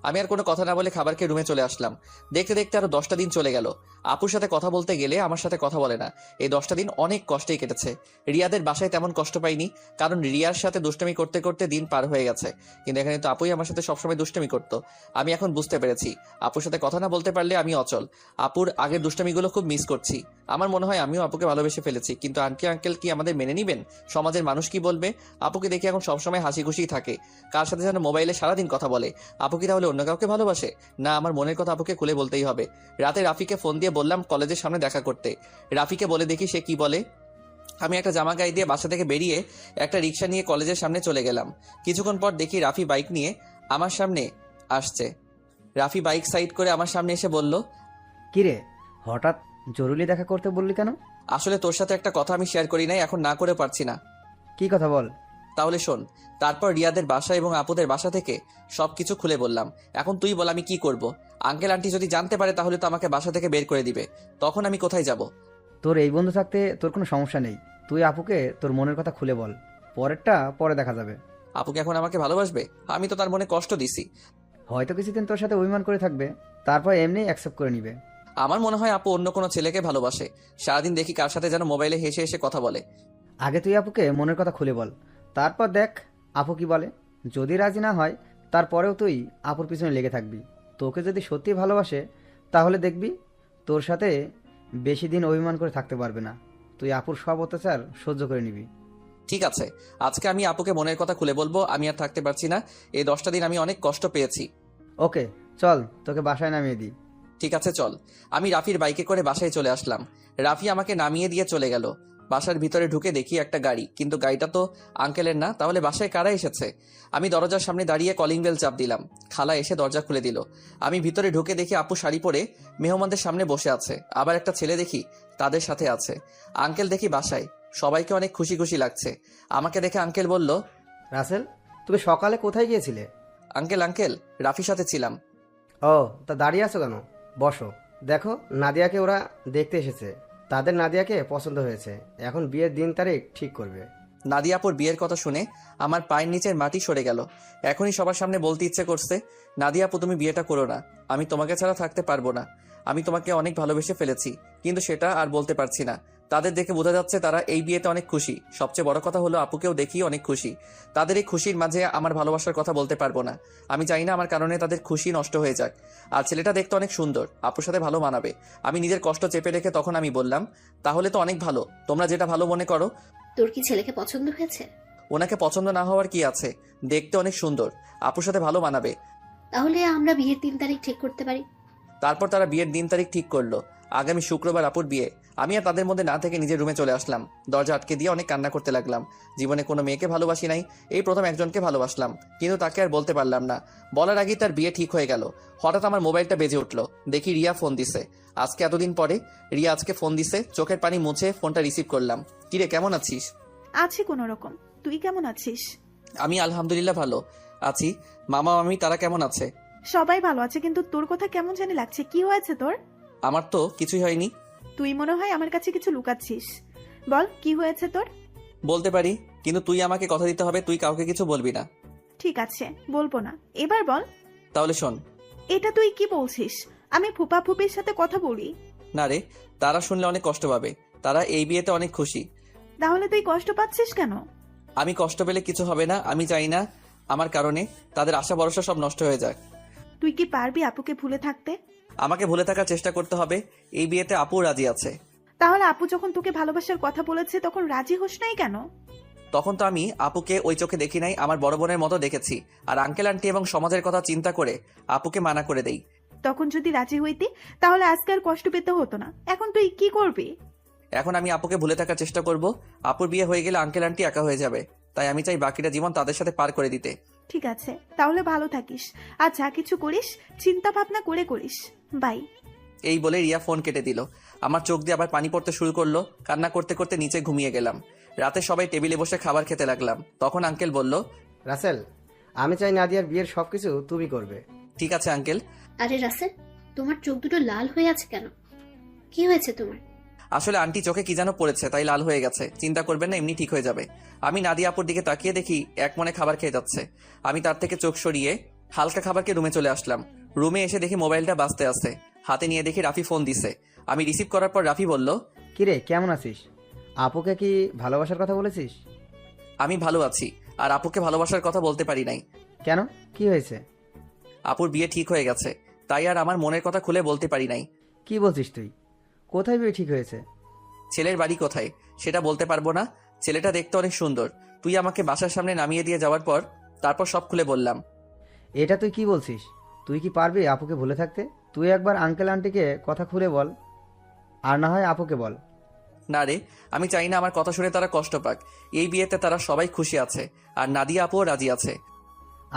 আমি আর কোনো কথা না বলে খাবার খেয়ে রুমে চলে আসলাম। দেখতে দেখতে আরো 10টা দিন চলে গেল। আপুর সাথে কথা বলতে গেলে আমার সাথে কথা বলে না। এই 10টা দিন অনেক কষ্টেই কেটেছে। রিয়াদের বাসায় তেমন কষ্ট পাইনি, কারণ রিয়ার সাথে দুষ্টমি করতে করতে দিন পার হয়ে গেছে। কিন্তু এখানে তো আপুই আমার সাথে সবসময় দুষ্টমি করতো। আমি এখন বুঝতে পেরেছি, আপুর সাথে কথা না বলতে পারলে আমি অচল। আপুর আগের দুষ্টমিগুলো খুব মিস করছি। আমার মনে হয় আমিও আপুকে ভালোবেসে ফেলেছি। কিন্তু আন্টি আঙ্কেল কি আমাদের মেনে নিবেন? সমাজের মানুষ কি বলবে? আপুকে দেখে এখন সবসময় হাসি খুশি থাকে, কার সাথে যেন মোবাইলে সারাদিন কথা বলে। আপু কি তাহলে অন্য কাউকে ভালোবাসে? না, আমার মনের কথা আপুকে খুলে বলতেই হবে। রাতে রাফিকে ফোন দিয়ে বললাম কলেজের সামনে দেখা করতে। রাফিকে বলে দেখি সে কি বলে। আমি একটা জামা গায়ে দিয়ে বাসা থেকে বেরিয়ে একটা রিক্সা নিয়ে কলেজের সামনে চলে গেলাম। কিছুক্ষণ পর দেখি রাফি বাইক নিয়ে আমার সামনে আসছে। রাফি বাইক সাইড করে আমার সামনে এসে বলল, কিরে, হঠাৎ জরুরি দেখা করতে বললি কেন? আসলে তোর সাথে একটা কথা আমি শেয়ার করি নাই, এখন না করে পারছি না। কি কথা বল। তাহলে শোন। তারপর রিয়াদের বাসা এবং আপুদের বাসা থেকে সবকিছু খুলে বললাম। এখন তুই বল আমি কি করব? আঙ্কেল আন্টি যদি জানতে পারে তাহলে তো আমাকে বাসা থেকে বের করে দিবে। তখন আমি কোথায় যাব? তোর এই বন্ধু থাকতে তোর কোনো সমস্যা নেই। তুই আপুকে তোর মনের কথা খুলে বল, পরেরটা পরে দেখা যাবে। আপুকে এখন আমাকে ভালোবাসবে? আমি তো তার মনে কষ্ট দিছি। হয়তো কিছুদিন তোর সাথে অভিমান করে থাকবে, তারপর এমনি অ্যাকসেপ্ট করে নিবে। আমার মনে হয় আপু অন্য কোনো ছেলেকে ভালোবাসে। সারাদিন দেখি কার সাথে যেন মোবাইলে হেসে হেসে কথা বলে। আগে তুই আপুকে মনের কথা খুলে বল, তারপর দেখ আপু কি বলে। যদি রাজি না হয় তারপরেও তুই আপুর পিছনে লেগে থাকবি। তোকে যদি সত্যি ভালোবাসে তাহলে দেখবি তোর সাথে বেশি দিন অভিমান করে থাকতে পারবে না। তুই আপুর সব অত্যাচার সহ্য করে নিবি। ঠিক আছে, আজকে আমি আপুকে মনের কথা খুলে বলবো। আমি আর থাকতে পারছি না। এই 10টা দিন আমি অনেক কষ্ট পেয়েছি। ওকে চল, তোকে বাসায় নামিয়ে দিই। ঠিক আছে চল। আমি রাফির বাইকে করে বাসায় চলে আসলাম। রাফি আমাকে নামিয়ে দিয়ে চলে গেল। বাসার ভিতরে ঢুকে দেখি একটা গাড়ি, কিন্তু গাড়িটা তো আঙ্কেলের না। তাহলে বাসায় কারা এসেছে? আমি দরজার সামনে দাঁড়িয়ে কলিং বেল চাপ দিলাম। খালা এসে দরজা খুলে দিল। আমি ভিতরে ঢুকে দেখি আপু শাড়ি পরে মেহমানদের সামনে বসে আছে। আবার একটা ছেলে দেখি তাদের সাথে আছে। আঙ্কেল দেখি বাসায়। সবাইকে অনেক খুশি খুশি লাগছে। আমাকে দেখে আঙ্কেল বলল, রাসেল, তুমি সকালে কোথায় গিয়েছিলে? আঙ্কেল রাফির সাথে ছিলাম। ও, তা দাঁড়িয়ে আছো কেন? বসো। দেখো, নাদিয়াকে ওরা দেখতে এসেছে। তাদের নাদিয়াকে পছন্দ হয়েছে। এখন বিয়ের দিন তারিখ ঠিক করবে। নাদিয়া আপুর বিয়ের কথা শুনে আমার পায়ের নিচের মাটি সরে গেল। এখনই সবার সামনে বলতে ইচ্ছে করছে, নাদিয়া আপু তুমি বিয়েটা করো না, আমি তোমাকে ছাড়া থাকতে পারবো না। আমি তোমাকে অনেক ভালোবেসে ফেলেছি, কিন্তু সেটা আর বলতে পারছি না। তাদের দেখে বোঝা যাচ্ছে তারা এই বিয়েতে অনেক খুশি। সবচেয়ে বড় কথা হলো আপুকেও দেখি অনেক খুশি। তাদের এই খুশির মাঝে আমার ভালোবাসার কথা বলতে পারবো না। আমি চাই না আমার কারণে তাদের খুশি নষ্ট হয়ে যাক। আর ছেলেটা দেখতে অনেক সুন্দর, আপুর সাথে ভালো মানাবে। আমি নিজের কষ্ট চেপে রেখে তখন আমি বললাম, তাহলে তো অনেক ভালো, তোমরা যেটা ভালো মনে করো। তোর কি ছেলেকে পছন্দ হয়েছে? ওনাকে পছন্দ না হওয়ার কি আছে, দেখতে অনেক সুন্দর, আপুর সাথে ভালো মানাবে। তাহলে আমরা বিয়ের 3 তারিখ ঠিক করতে পারি। তারপর তারা বিয়ের দিন তারিখ ঠিক করলো। আগামী শুক্রবার আপুর বিয়ে। আমি আর তাদের মধ্যে না থেকে নিজের রুমে চলে আসলাম। দরজা আটকে দিয়ে অনেক কান্না করতে লাগলাম। জীবনে কোনো মেয়েকে ভালোবাসি নাই, এই প্রথম একজনকে ভালোবাসলাম, কিন্তু তাকে আর বলতে পারলাম না। বলার আগেই তার বিয়ে ঠিক হয়ে গেল। হঠাৎ আমার মোবাইলটা বেজে উঠলো। দেখি রিয়া ফোন দিছে। আজকে এতদিন পরে রিয়া আজকে ফোন দিছে। চোখের পানি মুছে ফোনটা রিসিভ করলাম। কিরে, কেমন আছিস? আছি কোনো রকম। তুই কেমন আছিস? আমি আলহামদুলিল্লাহ ভালো আছি। মামা মামি তারা কেমন আছে? সবাই ভালো আছে, কিন্তু তোর কথা কেমন জানি লাগছে। কি হয়েছে তোর? আমার তো কিছুই হয়নি। তুই মনে হয় আমার কাছে কিছু লুকাচ্ছিস। বল, কি হয়েছে তোর? বলতে পারি, কিন্তু তুই আমাকে কথা দিতে হবে, তুই কাউকে কিছু বলবি না। ঠিক আছে, বলবো না। এবার বল। তাহলে শোন। এটা তুই কি বলছিস? আমি ফুপা ফুপির সাথে কথা বলি? না রে, তারা শুনলে অনেক কষ্ট পাবে। তারা এই বিয়েতে অনেক খুশি। তাহলে তুই কষ্ট পাচ্ছিস কেন? আমি কষ্ট পেলে কিছু হবে না। আমি চাই না আমার কারণে তাদের আশা ভরসা সব নষ্ট হয়ে যাক। তুই কি পারবি আপুকে ভুলে থাকতে? আমাকে ভুলে থাকার চেষ্টা করতে হবে। এই বিয়েতে আপু রাজি আছে। তাহলে আপু যখন তোকে ভালোবাসার কথা বলেছে তখন রাজি হোস নাই কেন? তখন তো আমি আপুকে ওই চোখে দেখি নাই, আমার বড় বোনের মতো দেখেছি। আর আঙ্কেল আন্টি এবং সমাজের কথা চিন্তা করে আপুকে মানা করে দেই। তখন যদি রাজি হইতি তাহলে আজকে আর কষ্ট পেতে হতো না। এখন তুই কি করবি? এখন আমি আপুকে ভুলে থাকার চেষ্টা করব। আপুর বিয়ে হয়ে গেলে আঙ্কেল আন্টি একা হয়ে যাবে। তাই আমি চাই বাকিটা জীবন তাদের সাথে পার করে দিতে। ঠিক আছে, তাহলে ভালো থাকিস। আর যা কিছু করিস চিন্তা ভাবনা করে করিস। বাই। এই বলে রিয়া ফোন কেটে দিল। আমার চোখ দিয়ে আবার পানি পড়তে শুরু করলো। কান্না করতে করতে নিচে ঘুমিয়ে গেলাম। রাতে সবাই টেবিলে বসে খাবার খেতে লাগলাম। তখন আঙ্কেল বলল, রাসেল, আমি চাই নাদিয়ার বিয়ের সবকিছু তুমি করবে। ঠিক আছে আঙ্কেল। আরে রাসেল, তোমার চোখ দুটো লাল হয়ে আছে কেন? কি হয়েছে তোমার? আসলে আন্টি চোখে কি যেন পড়েছে, তাই লাল হয়ে গেছে। চিন্তা করবেন না, এমনি ঠিক হয়ে যাবে। আমি নাদিয়া আপুর দিকে তাকিয়ে দেখি এক মনে খাবার খেয়ে যাচ্ছে। আমি তার থেকে চোখ সরিয়ে হালকা খাবারকে রুমে চলে আসলাম। রুমে এসে দেখি মোবাইলটা বাজতে আছে। হাতে নিয়ে দেখি রাফি ফোন দিছে। আমি রিসিভ করার পর রাফি বলল, কিরে, কেমন আছিস? আপুকে কি ভালোবাসার কথা বলেছিস? আমি ভালো আছি, আর আপুকে ভালোবাসার কথা বলতে পারি নাই। কেন, কি হয়েছে? আপুর বিয়ে ঠিক হয়ে গেছে, তাই আর আমার মনের কথা খুলে বলতে পারি নাই। কি বলছিস তুই? কোথায় বিয়ে ঠিক হয়েছে? ছেলের বাড়ি কোথায় সেটা বলতে পারবো না। ছেলেটা দেখতে অনেক সুন্দর। তুই আমাকে বাসার সামনে নামিয়ে দিয়ে যাওয়ার পর তারপর সব খুলে বললাম। এটা তুই কি বলছিস? তুই কি পারবি আপুকে ভুলে থাকতে? তুই একবার আঙ্কেল আন্টিকে কথা খুলে বল, আর না হয় আপুকে বল। না রে, আমি চাই না আমার কথা শুনে তারা কষ্ট পাক। এই বিয়েতে তারা সবাই খুশি আছে, আর নাদিয়া আপুও রাজি আছে।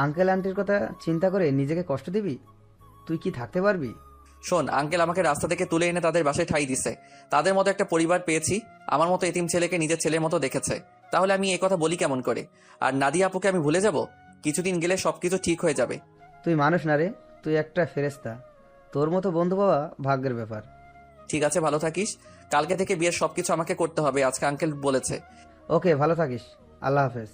আঙ্কেল আন্টির কথা চিন্তা করে নিজেকে কষ্ট দিবি? তুই কি থাকতে পারবি? শোন, আঙ্কেল আমাকে রাস্তা থেকে তুলে এনে তাদের বাসায় ঠাঁই দিছে। তাদের মতো একটা পরিবার পেয়েছি। আমার মতো এতিম ছেলেকে নিজের ছেলের মতো দেখেছে। তাহলে আমি এই কথা বলি কেমন করে? আর নাদিয়া আপুকে আমি ভুলে যাব? কিছুদিন গেলে সবকিছু ঠিক হয়ে যাবে। তুই মানুষ না রে, তুই একটা ফেরেশতা। তোর মতো বন্ধু পাওয়া ভাগ্যের ব্যাপার। ঠিক আছে, ভালো থাকিস। কালকে থেকে বিয়ের সবকিছু আমাকে করতে হবে, আজকে আঙ্কেল বলেছে। ওকে, ভালো থাকিস। আল্লাহ হাফেজ।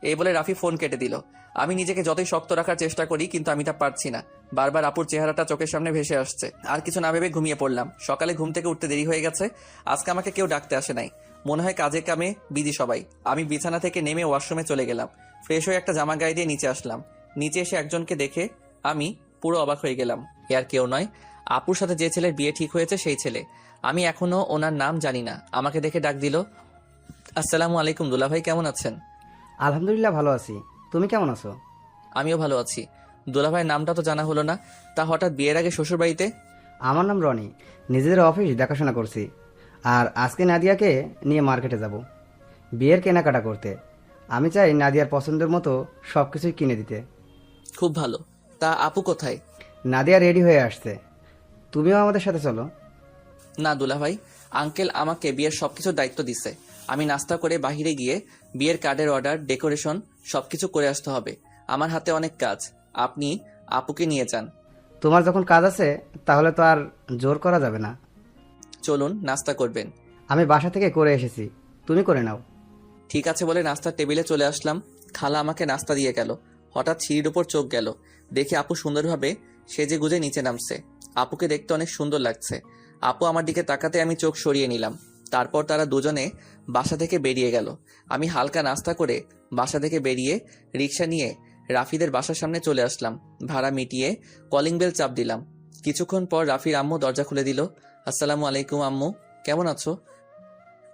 এই বলে রাফি ফোন কেটে দিল। আমি নিজেকে যতই শক্ত রাখার চেষ্টা করি, কিন্তু আমি তা পারছি না। বারবার আপুর চেহারাটা চোখের সামনে ভেসে আসছে। আর কিছু না ভেবে ঘুমিয়ে পড়লাম। সকালে ঘুম থেকে উঠতে দেরি হয়ে গেছে। আজকে আমাকে কেউ ডাকতে আসে নাই। মনে হয় কাজে কামে বিজি সবাই। আমি বিছানা থেকে নেমে ওয়াশরুমে চলে গেলাম। ফ্রেশ হয়ে একটা জামা গায়ে দিয়ে নিচে আসলাম। নিচে এসে একজনকে দেখে আমি পুরো অবাক হয়ে গেলাম। এ আর কেউ নয়, আপুর সাথে যে ছেলের বিয়ে ঠিক হয়েছে সেই ছেলে। আমি এখনো ওনার নাম জানি না। আমাকে দেখে ডাক দিল, আসসালামু আলাইকুম দুলাভাই, কেমন আছেন? আলহামদুলিল্লাহ ভালো আছি। তুমি কেমন আছো? আমিও ভালো আছি। দুলাভাইয়ের নামটা তো জানা হলো না। তা হঠাৎ বিয়ের আগে শ্বশুর বাড়িতে? আমার নাম রনি। নিজেদের অফিস দেখাশোনা করছি। আর আজকে নাদিয়াকে নিয়ে মার্কেটে যাব বিয়ের কেনাকাটা করতে। আমি চাই নাদিয়ার পছন্দের মতো সব কিছুই কিনে দিতে। খুব ভালো। তা আপু কোথায়? নাদিয়া রেডি হয়ে আসছে। তুমিও আমাদের সাথে চলো। না দুলাভাই, আঙ্কেল আমাকে বিয়ের সবকিছুর দায়িত্ব দিছে। আমি নাস্তা করে বাহিরে গিয়ে বিয়ের কার্ডের অর্ডার, ডেকোরেশন সবকিছু করে আসতে হবে। আমার হাতে অনেক কাজ। আপনি আপুকে নিয়ে যান। তোমার যখন কাজ আছে তাহলে তো আর জোর করা যাবে না। চলুন নাস্তা করবেন। আমি বাসা থেকে করে এসেছি, তুমি করে নাও। ঠিক আছে বলে নাস্তার টেবিলে চলে আসলাম। খালা আমাকে নাস্তা দিয়ে গেল। হঠাৎ সিঁড়ির উপর চোখ গেল, দেখি আপু সুন্দরভাবে সেজে গুজে নিচে নামছে। আপুকে দেখতে অনেক সুন্দর লাগছে। আপু আমার দিকে তাকাতে আমি চোখ সরিয়ে নিলাম। তারপর তারা দুজনে বাসা থেকে বেরিয়ে গেল। আমি হালকা নাস্তা করে বাসা থেকে বেরিয়ে রিক্সা নিয়ে রাফিদের বাসার সামনে চলে আসলাম। ভাড়া মিটিয়ে কলিং বেল চাপ দিলাম। কিছুক্ষণ পর রাফির আম্মু দরজা খুলে দিল। আসসালামু আলাইকুম আম্মু, কেমন আছো?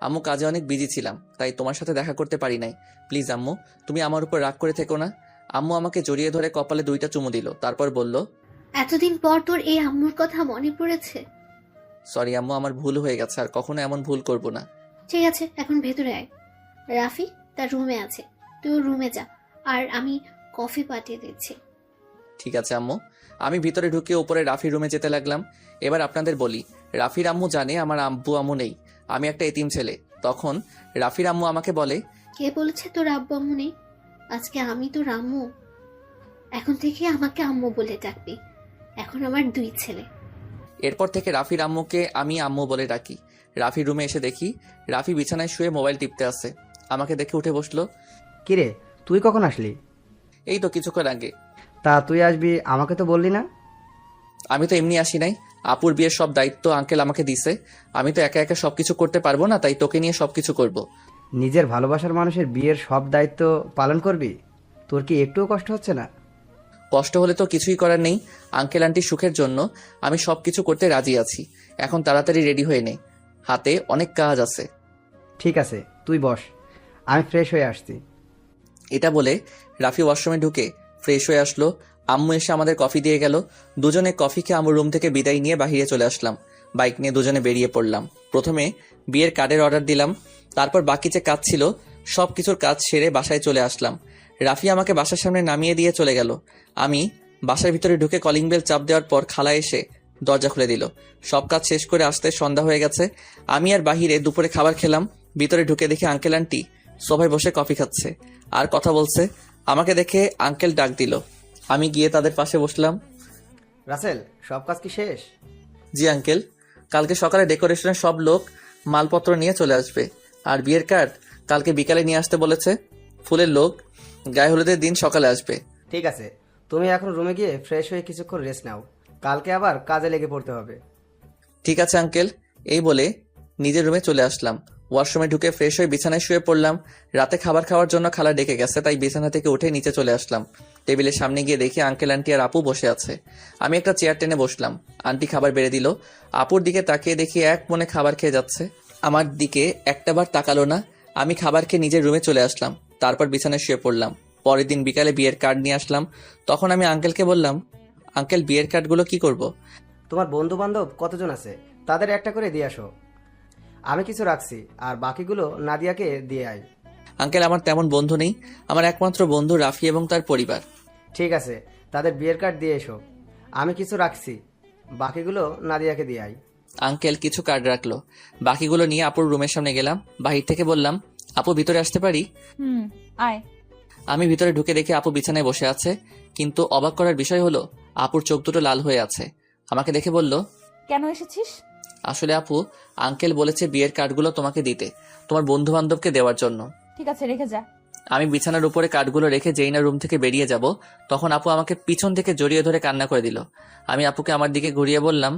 আম্মু, কাজে অনেক বিজি ছিলাম, তাই তোমার সাথে দেখা করতে পারি নাই। প্লিজ আম্মু, তুমি আমার উপর রাগ করে থেকো না। আম্মু আমাকে জড়িয়ে ধরে কপালে 2টা চুমু দিল, তারপর বলল, এতদিন পর তোর এই আম্মুর কথা মনে পড়েছে? সরি আম্মু, আমার ভুল হয়ে গেছে, আর কখনো এমন ভুল করব না। ঠিক আছে, এখন ভেতরে আয়। রাফি তার রুমে আছে, তুই ওর রুমে যা, আর আমি কফি পাঠিয়ে দিচ্ছি। ঠিক আছে আম্মু। আমি ভিতরে ঢুকে উপরে রাফির রুমে যেতে লাগলাম। এবার আপনাদের বলি, রাফির আম্মু জানে আমার আব্বু আম্মু নেই, আমি একটা এতিম ছেলে। তখন রাফির আম্মু আমাকে বলে, কে বলেছে তোর আব্বু আম্মু নেই? আজকে আমি তোর আম্মু, এখন থেকে আমাকে আম্মু বলে ডাকবি। এখন আমার 2 ছেলে। এরপর থেকে রাফির আম্মুকে আমি আম্মু বলে ডাকি। রাফির রুমে এসে দেখি রাফি বিছানায় শুয়ে মোবাইল টিপতে আছে। আমাকে দেখে উঠে বসলো। কিরে, তুই কখন আসলি? এই তো কিছুক্ষণ আগে। তা তুই আসবি, আমাকে তো বললি না। আমি তো এমনি আসি নাই, আপুর বিয়ের সব দায়িত্ব আঙ্কেল আমাকে দিছে। আমি তো একা একা সবকিছু করতে পারবো না, তাই তোকে নিয়ে সবকিছু করব। নিজের ভালোবাসার মানুষের বিয়ের সব দায়িত্ব পালন করবি? তোর কি একটুও কষ্ট হচ্ছে না? কষ্ট হলে তো কিছুই করার নেই। আঙ্কেল আন্টির সুখের জন্য আমি সবকিছু করতে রাজি আছি। এখন তাড়াতাড়ি রেডি হয়ে নে, হাতে অনেক কাজ আছে। ঠিক আছে, তুই বস, আমি ফ্রেশ হয়ে আসছি। এটা বলে রাফি ওয়াশরুমে ঢুকে ফ্রেশ হয়ে আসলো। আম্মু এসে আমাদের কফি দিয়ে গেল। দুজনে কফি খেয়ে আম্মুর রুম থেকে বিদায় নিয়ে বাহিরে চলে আসলাম। বাইক নিয়ে দুজনে বেরিয়ে পড়লাম। প্রথমে বিয়ের কার্ডের অর্ডার দিলাম, তারপর বাকি যে কাজ ছিল সব কিছুর কাজ সেরে বাসায় চলে আসলাম। রাফি আমাকে বাসার সামনে নামিয়ে দিয়ে চলে গেল। আমি বাসার ভিতরে ঢুকে কলিং বেল চাপ দেওয়ার পর খালা এসে দরজা খুলে দিল। সব কাজ শেষ করে আসতে সন্ধ্যা হয়ে গেছে। আমি আর বাহিরে দুপুরে খাবার খেলাম। ভিতরে ঢুকে দেখি আঙ্কেল আন্টি সোফায় বসে কফি খাচ্ছে আর কথা বলছে। আমাকে দেখে আঙ্কেল ডাক দিল। আমি গিয়ে তাদের পাশে বসলাম। রাসেল, সব কাজ কি শেষ? জি আঙ্কেল, কালকে সকালে ডেকোরেশনের সব লোক মালপত্র নিয়ে চলে আসবে, আর বিয়ের কার্ড কালকে বিকালে নিয়ে আসতে বলেছে। ফুলের লোক গায়ে হলুদের দিন সকালে আসবে। ঠিক আছে, তুমি এখন রুমে গিয়ে ফ্রেশ হয়ে কিছুক্ষণ রেস্ট নাও, কালকে আবার কাজে লেগে পড়তে হবে। ঠিক আছে আঙ্কেল, এই বলে নিজের রুমে চলে আসলাম। ওয়াশরুমে ঢুকে ফ্রেশ হয়ে বিছানায় শুয়ে পড়লাম। রাতে খাবার খাওয়ার জন্য খালা ডেকে গেছে, তাই বিছানা থেকে উঠে নিচে চলে আসলাম। টেবিলের সামনে গিয়ে দেখি আঙ্কেল আন্টি আর আপু বসে আছে। আমি একটা চেয়ার টেনে বসলাম। আন্টি খাবার বেড়ে দিল। আপুর দিকে তাকিয়ে দেখি এক মনে খাবার খেয়ে যাচ্ছে। আমার দিকে একটাবার তাকালো না। আমি খাবার খেয়ে নিজের রুমে চলে আসলাম। তারপর বিছানায় শুয়ে পড়লাম। পরের দিন বিকালে বিয়ের কার্ড নিয়ে আসলাম। তখন আমি আঙ্কেলকে বললাম, আঙ্কেল বিয়ের কার্ডগুলো কি করব? তোমার বন্ধু বান্ধব কতজন আছে তাদের একটা করে দিয়ে আসো, আমি কিছু রাখছি, আর বাকিগুলো নাদিয়াকে দিয়ে আয়। আঙ্কেল, আমার তেমন বন্ধু নেই, আমার একমাত্র বন্ধু রাফি এবং তার পরিবার। ঠিক আছে, তাদের বিয়ের কার্ড দিয়ে এসো, আমি কিছু রাখছি, বাকিগুলো নাদিয়াকে দিয়ে আয়। আঙ্কেল কিছু কার্ড রাখলো। বাকিগুলো নিয়ে আপুর রুমের সামনে গেলাম। বাহির থেকে বললাম, আপু ভিতরে আসতে পারি? আয়। আমি ভিতরে ঢুকে দেখি আপু বিছানায় বসে আছে, কিন্তু অবাক করার বিষয় হলো আপুর চোখ দুটো লাল হয়ে আছে। আমাকে দেখে বলল, কেন এসেছিস? আসলে আপু, আঙ্কেল বলেছে বিয়ের কার্ডগুলো তোমাকে দিতে, তোমার বন্ধু বান্ধবকে দেওয়ার জন্য। ঠিক আছে, রেখে যা। আমি বিছানার উপরে কার্ডগুলো রেখে যেই না রুম থেকে বেরিয়ে যাব, তখন আপু আমাকে পিছন থেকে জড়িয়ে ধরে কান্না করে দিল। আমি আপুকে আমার দিকে ঘুরিয়ে বললাম,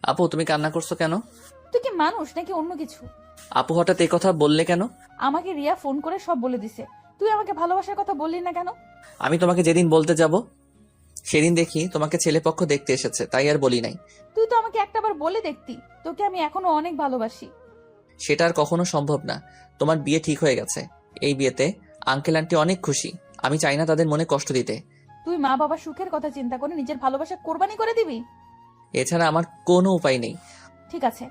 আপু তুমি কান্না করছো কেন? তুই কি মানুষ নাকি অন্য কিছু? আপু হঠাৎ এই কথা বললে কেন? আমাকে রিয়া ফোন করে সব বলে দিছে। তুই আমাকে ভালোবাসার কথা বললি না কেন? আমি তোমাকে যেদিন বলতে যাব সেদিন দেখি তোমাকে ছেলেপক্ষ দেখতে এসেছে, তাই আর বলি নাই। তুই তো আমাকে একটাবার বলে দেখতি, তোকে আমি এখনো অনেক ভালোবাসি। সেটা আর কখনো সম্ভব না। তোমার বিয়ে ঠিক হয়ে গেছে। এই বিয়েতে আঙ্কেল আন্টি অনেক খুশি। আমি চাই না তাদের মনে কষ্ট দিতে। তুই মা বাবার সুখের কথা চিন্তা করে নিজের ভালোবাসা কোরবানি করে দিবি? এছাড়া আমার কোনো উপায় নেই। ঠিক আছে,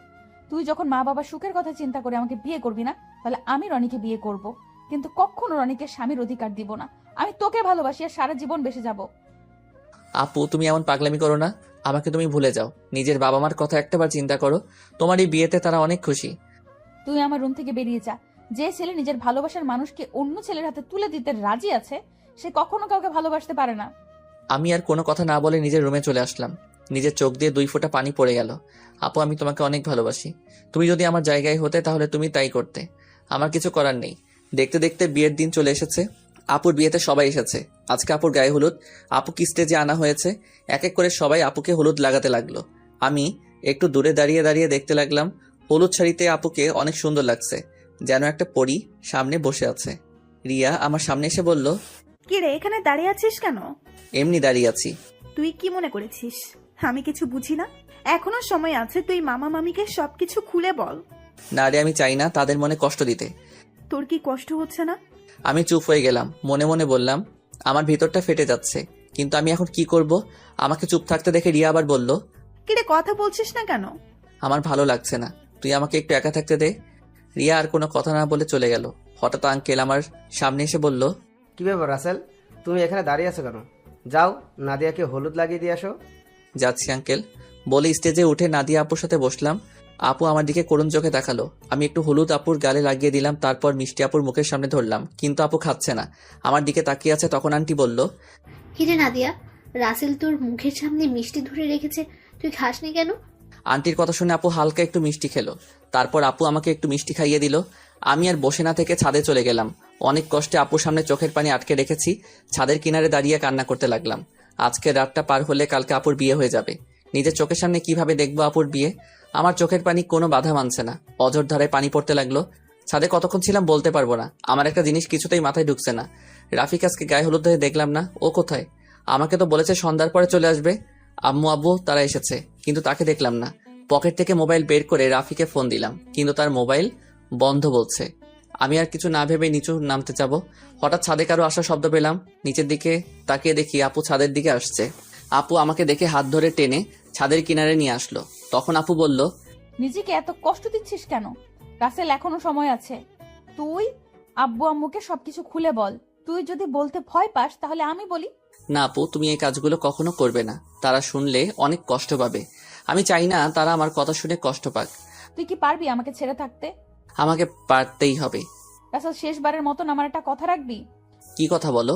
তুই যখন মা বাবার সুখের কথা চিন্তা করে আমাকে বিয়ে করবি না, তাহলে আমি রনিকে বিয়ে করব, কিন্তু কখনো রনিকে স্বামীর অধিকার দিব না। আমি তোকে ভালোবাসি আর সারা জীবন বেঁচে যাব। আপু তুমি এমন পাগলামি করো না, আমাকে তুমি ভুলে যাও। নিজের বাবা মার কথা একটাবার চিন্তা করো। তোমার এই বিয়েতে তারা অনেক খুশি। তুই আমার রুম থেকে বেরিয়ে যা। যে ছেলে নিজের ভালোবাসার মানুষকে অন্য ছেলের হাতে তুলে দিতে রাজি আছে, সে কখনো কাউকে ভালোবাসতে পারে না। আমি আর কোনো কথা না বলে নিজের রুমে চলে আসলাম। নিজের চোখ দিয়ে 2 ফোঁটা পানি পড়ে গেল। আপু, আমি তোমাকে অনেক ভালোবাসি। তুমি যদি আমার জায়গায় হতে তাহলে তুমি তাই করতে। আমার কিছু করার নেই। দেখতে দেখতে বিয়ের দিন চলে এসেছে। আপুর বিয়েতে সবাই এসেছে। আজকে আপুর গায়ে হলুদ। আপুকে স্টেজে আনা হয়েছে। এক এক করে সবাই আপুকে হলুদ লাগাতে লাগলো। আমি একটু দূরে দাঁড়িয়ে দাঁড়িয়ে দেখতে লাগলাম। হলুদ শাড়িতে আপুকে অনেক সুন্দর লাগছে, যেন একটা পরী সামনে বসে আছে। রিয়া আমার সামনে এসে বলল, কি রে, এখানে দাঁড়িয়ে আছিস কেন? এমনি দাঁড়িয়ে আছি। তুই কি মনে করেছিস আমি কিছু বুঝি না? এখনো সময় আছে, তুই মামা মামিকে সবকিছু খুলে বল। না রে, আমি চাই না তাদের মনে কষ্ট দিতে। তোর কি কষ্ট হচ্ছে না? আমি চুপ হয়ে গেলাম। মনে মনে বললাম, আমার ভিতরটা ফেটে যাচ্ছে, কিন্তু আমি এখন কি করব? আমাকে চুপ থাকতে দেখে রিয়া আবার বলল, কি রে, কথা বলছিস না কেন? আমার ভালো লাগছে না, তুই আমাকে একটু একা থাকতে দে। রিয়া আর কোনো কথা না বলে চলে গেল। হঠাৎ আঙ্কেল আমার সামনে এসে বলল, কি ব্যাপার রাসেল, তুমি এখানে দাঁড়িয়ে আছো কেন? যাও নাদিয়াকে হলুদ লাগিয়ে দিয়ে আসো। যাচ্ছি আঙ্কেল বলে স্টেজে উঠে নাদিয়া আপুর সাথে বসলাম। আপু আমার দিকে করুণ চোখে তাকালো। আমি একটু হলুদ আপুর গালে লাগিয়ে দিলাম, তারপর মিষ্টি আপুর মুখের সামনে ধরলাম, কিন্তু আপু খাচ্ছে না, আমার দিকে তাকিয়ে আছে। তখন আন্টি বলল, কিরে নাদিয়া, রাসেল তোর মুখের সামনে মিষ্টি ধরে রেখেছে, তুই খাসনি কেন? আন্টির কথা শুনে আপু হালকা একটু মিষ্টি খেলো। তারপর আপু আমাকে একটু মিষ্টি খাইয়ে দিল। আমি আর বসে না থেকে ছাদে চলে গেলাম। অনেক কষ্টে আপুর সামনে চোখের পানি আটকে রেখেছি। ছাদের কিনারে দাঁড়িয়ে কান্না করতে লাগলাম। আজকে রাতটা পার হলে কালকে আপুর বিয়ে হয়ে যাবে। নিজের চোখের সামনে কিভাবে দেখবো আপুর বিয়ে? আমার চোখের পানি কোনো বাধা মানছে না। অঝোর ধারায় পানি পড়তে লাগলো। ছাদে কতক্ষণ ছিলাম বলতে পারবো না। আমার একটা জিনিস কিছুতেই মাথায় ঢুকছে না। রাফিক আজকে গায়ে হলুদ হয়ে দেখলাম না, ও কোথায়? আমাকে তো বলেছে সন্ধ্যার পরে চলে আসবে। আম্মু আব্বু তারা এসেছে, কিন্তু তাকে দেখলাম না। পকেট থেকে মোবাইল বের করে রাফিকে ফোন দিলাম, কিন্তু তার মোবাইল বন্ধ বলছে। আমি আর কিছু না ভেবে নিচু নামতে যাব। হঠাৎ ছাদে কারো আসার শব্দ পেলাম। নিচের দিকে তাকিয়ে দেখি আপু ছাদের দিকে আসছে। আপু আমাকে দেখে হাত ধরে টেনে ছাদের কিনারে নিয়ে আসলো। তখন আপু বলল, নিজেকে এত কষ্ট দিচ্ছিস কেন? রাসেল, এখনো সময় আছে। তুই আব্বু আম্মুকে সবকিছু খুলে বল। তুই যদি বলতে ভয় পাস তাহলে আমি বলি। না আপু, তুমি এই কাজগুলো কখনো করবে না। তারা শুনলে অনেক কষ্ট পাবে। আমি চাই না তারা আমার কথা শুনে কষ্ট পাক। তুই কি পারবি আমাকে ছেড়ে থাকতে? আমাকে পারতেই হবে। রাসেল, শেষবারের মতন আমার একটা কথা রাখবি? কি কথা বলো?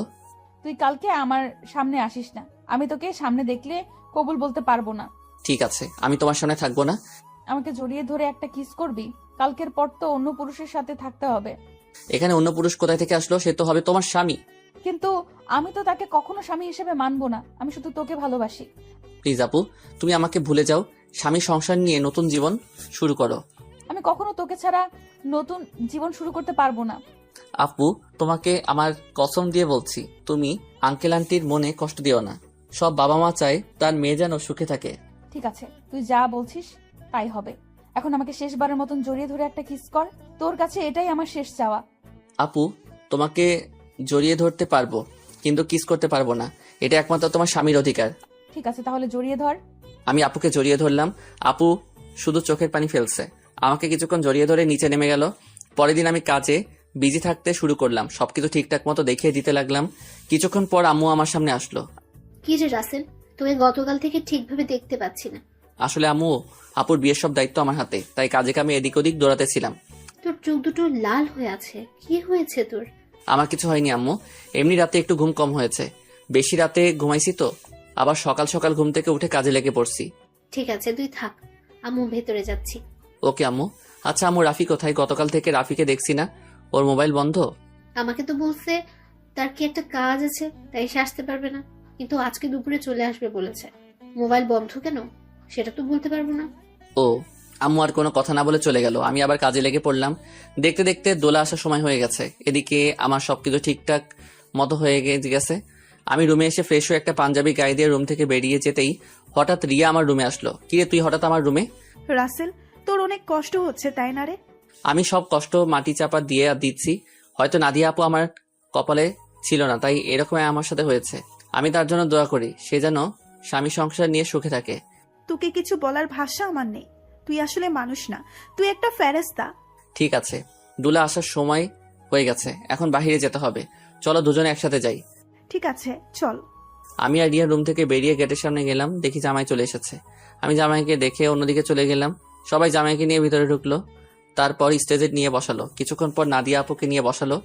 তুই কালকে আমার সামনে আসিস না। আমি তোকে সামনে দেখলে কবুল বলতে পারবো না। ঠিক আছে, আমি তোমার সামনে থাকবো না। আমাকে জড়িয়ে ধরে একটা কিস করবি। কালকের পর তো অন্য পুরুষের সাথে থাকতে হবে। এখানে অন্য পুরুষ কোথায় থেকে আসলো? সে তো হবে তোমার স্বামী। কিন্তু আমি তো তাকে কখনো স্বামী হিসেবে মানবো না। আমি শুধু তোকে ভালোবাসি। প্লিজ আপু, তুমি আমাকে ভুলে যাও। স্বামী সংসার নিয়ে নতুন জীবন শুরু করো। আমি কখনো তোকে ছাড়া নতুন জীবন শুরু করতে পারবো না। আপু, তোমাকে আমার কসম দিয়ে বলছি, তুমি আঙ্কেল আন্টির মনে কষ্ট দিও না। সব বাবা মা চায় তার মেয়ে যেন সুখে থাকে। ঠিক আছে, তুই যা বলছিস তাই হবে। এখন আমাকে শেষবারের মতন জড়িয়ে ধরে একটা কিস কর। তোর কাছে এটাই আমার শেষ চাওয়া। আপু, তোমাকে জড়িয়ে ধরতে পারবো, কিন্তু কিস করতে পারবো না। এটা একমাত্র তোমার স্বামীর অধিকার। ঠিক আছে, তাহলে জড়িয়ে ধর। আমি আপুকে জড়িয়ে ধরলাম। আপু শুধু চোখের পানি ফেলছে। আমাকে কিছুক্ষণ জড়িয়ে ধরে নিচে নেমে গেল। পরের দিন আমি কাজে বিজি থাকতে শুরু করলাম। সবকিছু ঠিকঠাক মতো দেখিয়ে দিতে লাগলাম। কিছুক্ষণ পর আম্মু আমার সামনে আসলো। কি রে রাসেল, তোকে গতকাল থেকে ঠিকভাবে দেখতে পাচ্ছি না। আসলে আম্মু, আপুর বিয়ের সব দায়িত্ব আমার হাতে, তাই কাজে কামে এদিক ওদিক দৌড়াতেছিলাম। তোর চোখ দুটো লাল হয়ে আছে, কি হয়েছে তোর? আমার কিছু হয়নি আম্মু, এমনি রাতে একটু ঘুম কম হয়েছে। বেশি রাতে ঘুমাইছি তো, আবার সকাল সকাল ঘুম থেকে উঠে কাজে লেগে পড়ছি। ঠিক আছে, তুই থাক, আম্মু ভেতরে যাচ্ছি। ওকে আম্মু। আচ্ছা আম্মু, রাফি কোথায়? গতকাল থেকে রাফিকে দেখছি না, ওর মোবাইল বন্ধ। আমাকে তো বলছে তার কি একটা কাজ আছে, তাই সে আসতে পারবে না, কিন্তু আজকে দুপুরে চলে আসবে বলেছে। মোবাইল বন্ধ কেন সেটা তো বলতে পারবো না। ও, আম্মু আর কোনো কথা না বলে চলে গেল। আমি আবার কাজে লেগে পড়লাম। দেখতে দেখতে দোলা আসার সময় হয়ে গেছে। এদিকে আমার সবকিছু ঠিকঠাক মতো হয়ে গেছে। আমি রুমে এসে ফ্রেশ হয়ে একটা পাঞ্জাবি গায়ে দিয়ে রুম থেকে বেরিয়ে যেতেই হঠাৎ রিয়া আমার রুমে আসলো। কিরে তুই হঠাৎ আমার রুমে? রাসেল, তোর অনেক কষ্ট হচ্ছে তাই না রে? আমি সব কষ্ট মাটি চাপা দিয়ে দিচ্ছি। হয়তো নাদিয়া আপু আমার কপালে ছিল না, তাই এরকম আমার সাথে হয়েছে। আমি তার জন্য দোয়া করি, সে যেন স্বামী সংসার নিয়ে সুখে থাকে। তোকে কিছু বলার ভাষা আমার নেই। তুই আসলে মানুষ না, তুই একটা ফেরেশতা। ঠিক আছে, দুলা আসার সময় হয়ে গেছে, এখন বাহিরে যেতে হবে। চলো দুজনে একসাথে যাই। ঠিক আছে, চল। আমি আর রিয়া রুম থেকে বেরিয়ে গেটের সামনে গেলাম, দেখি জামাই চলে এসেছে। আমি জামাইকে দেখে অন্যদিকে চলে গেলাম। সবাই জামাইকে নিয়ে ভিতরে ঢুকলো। তারপর স্টেজে নিয়ে বসালো। কিছুক্ষণ পর নাদিয়া আপুকে নিয়ে বসালো।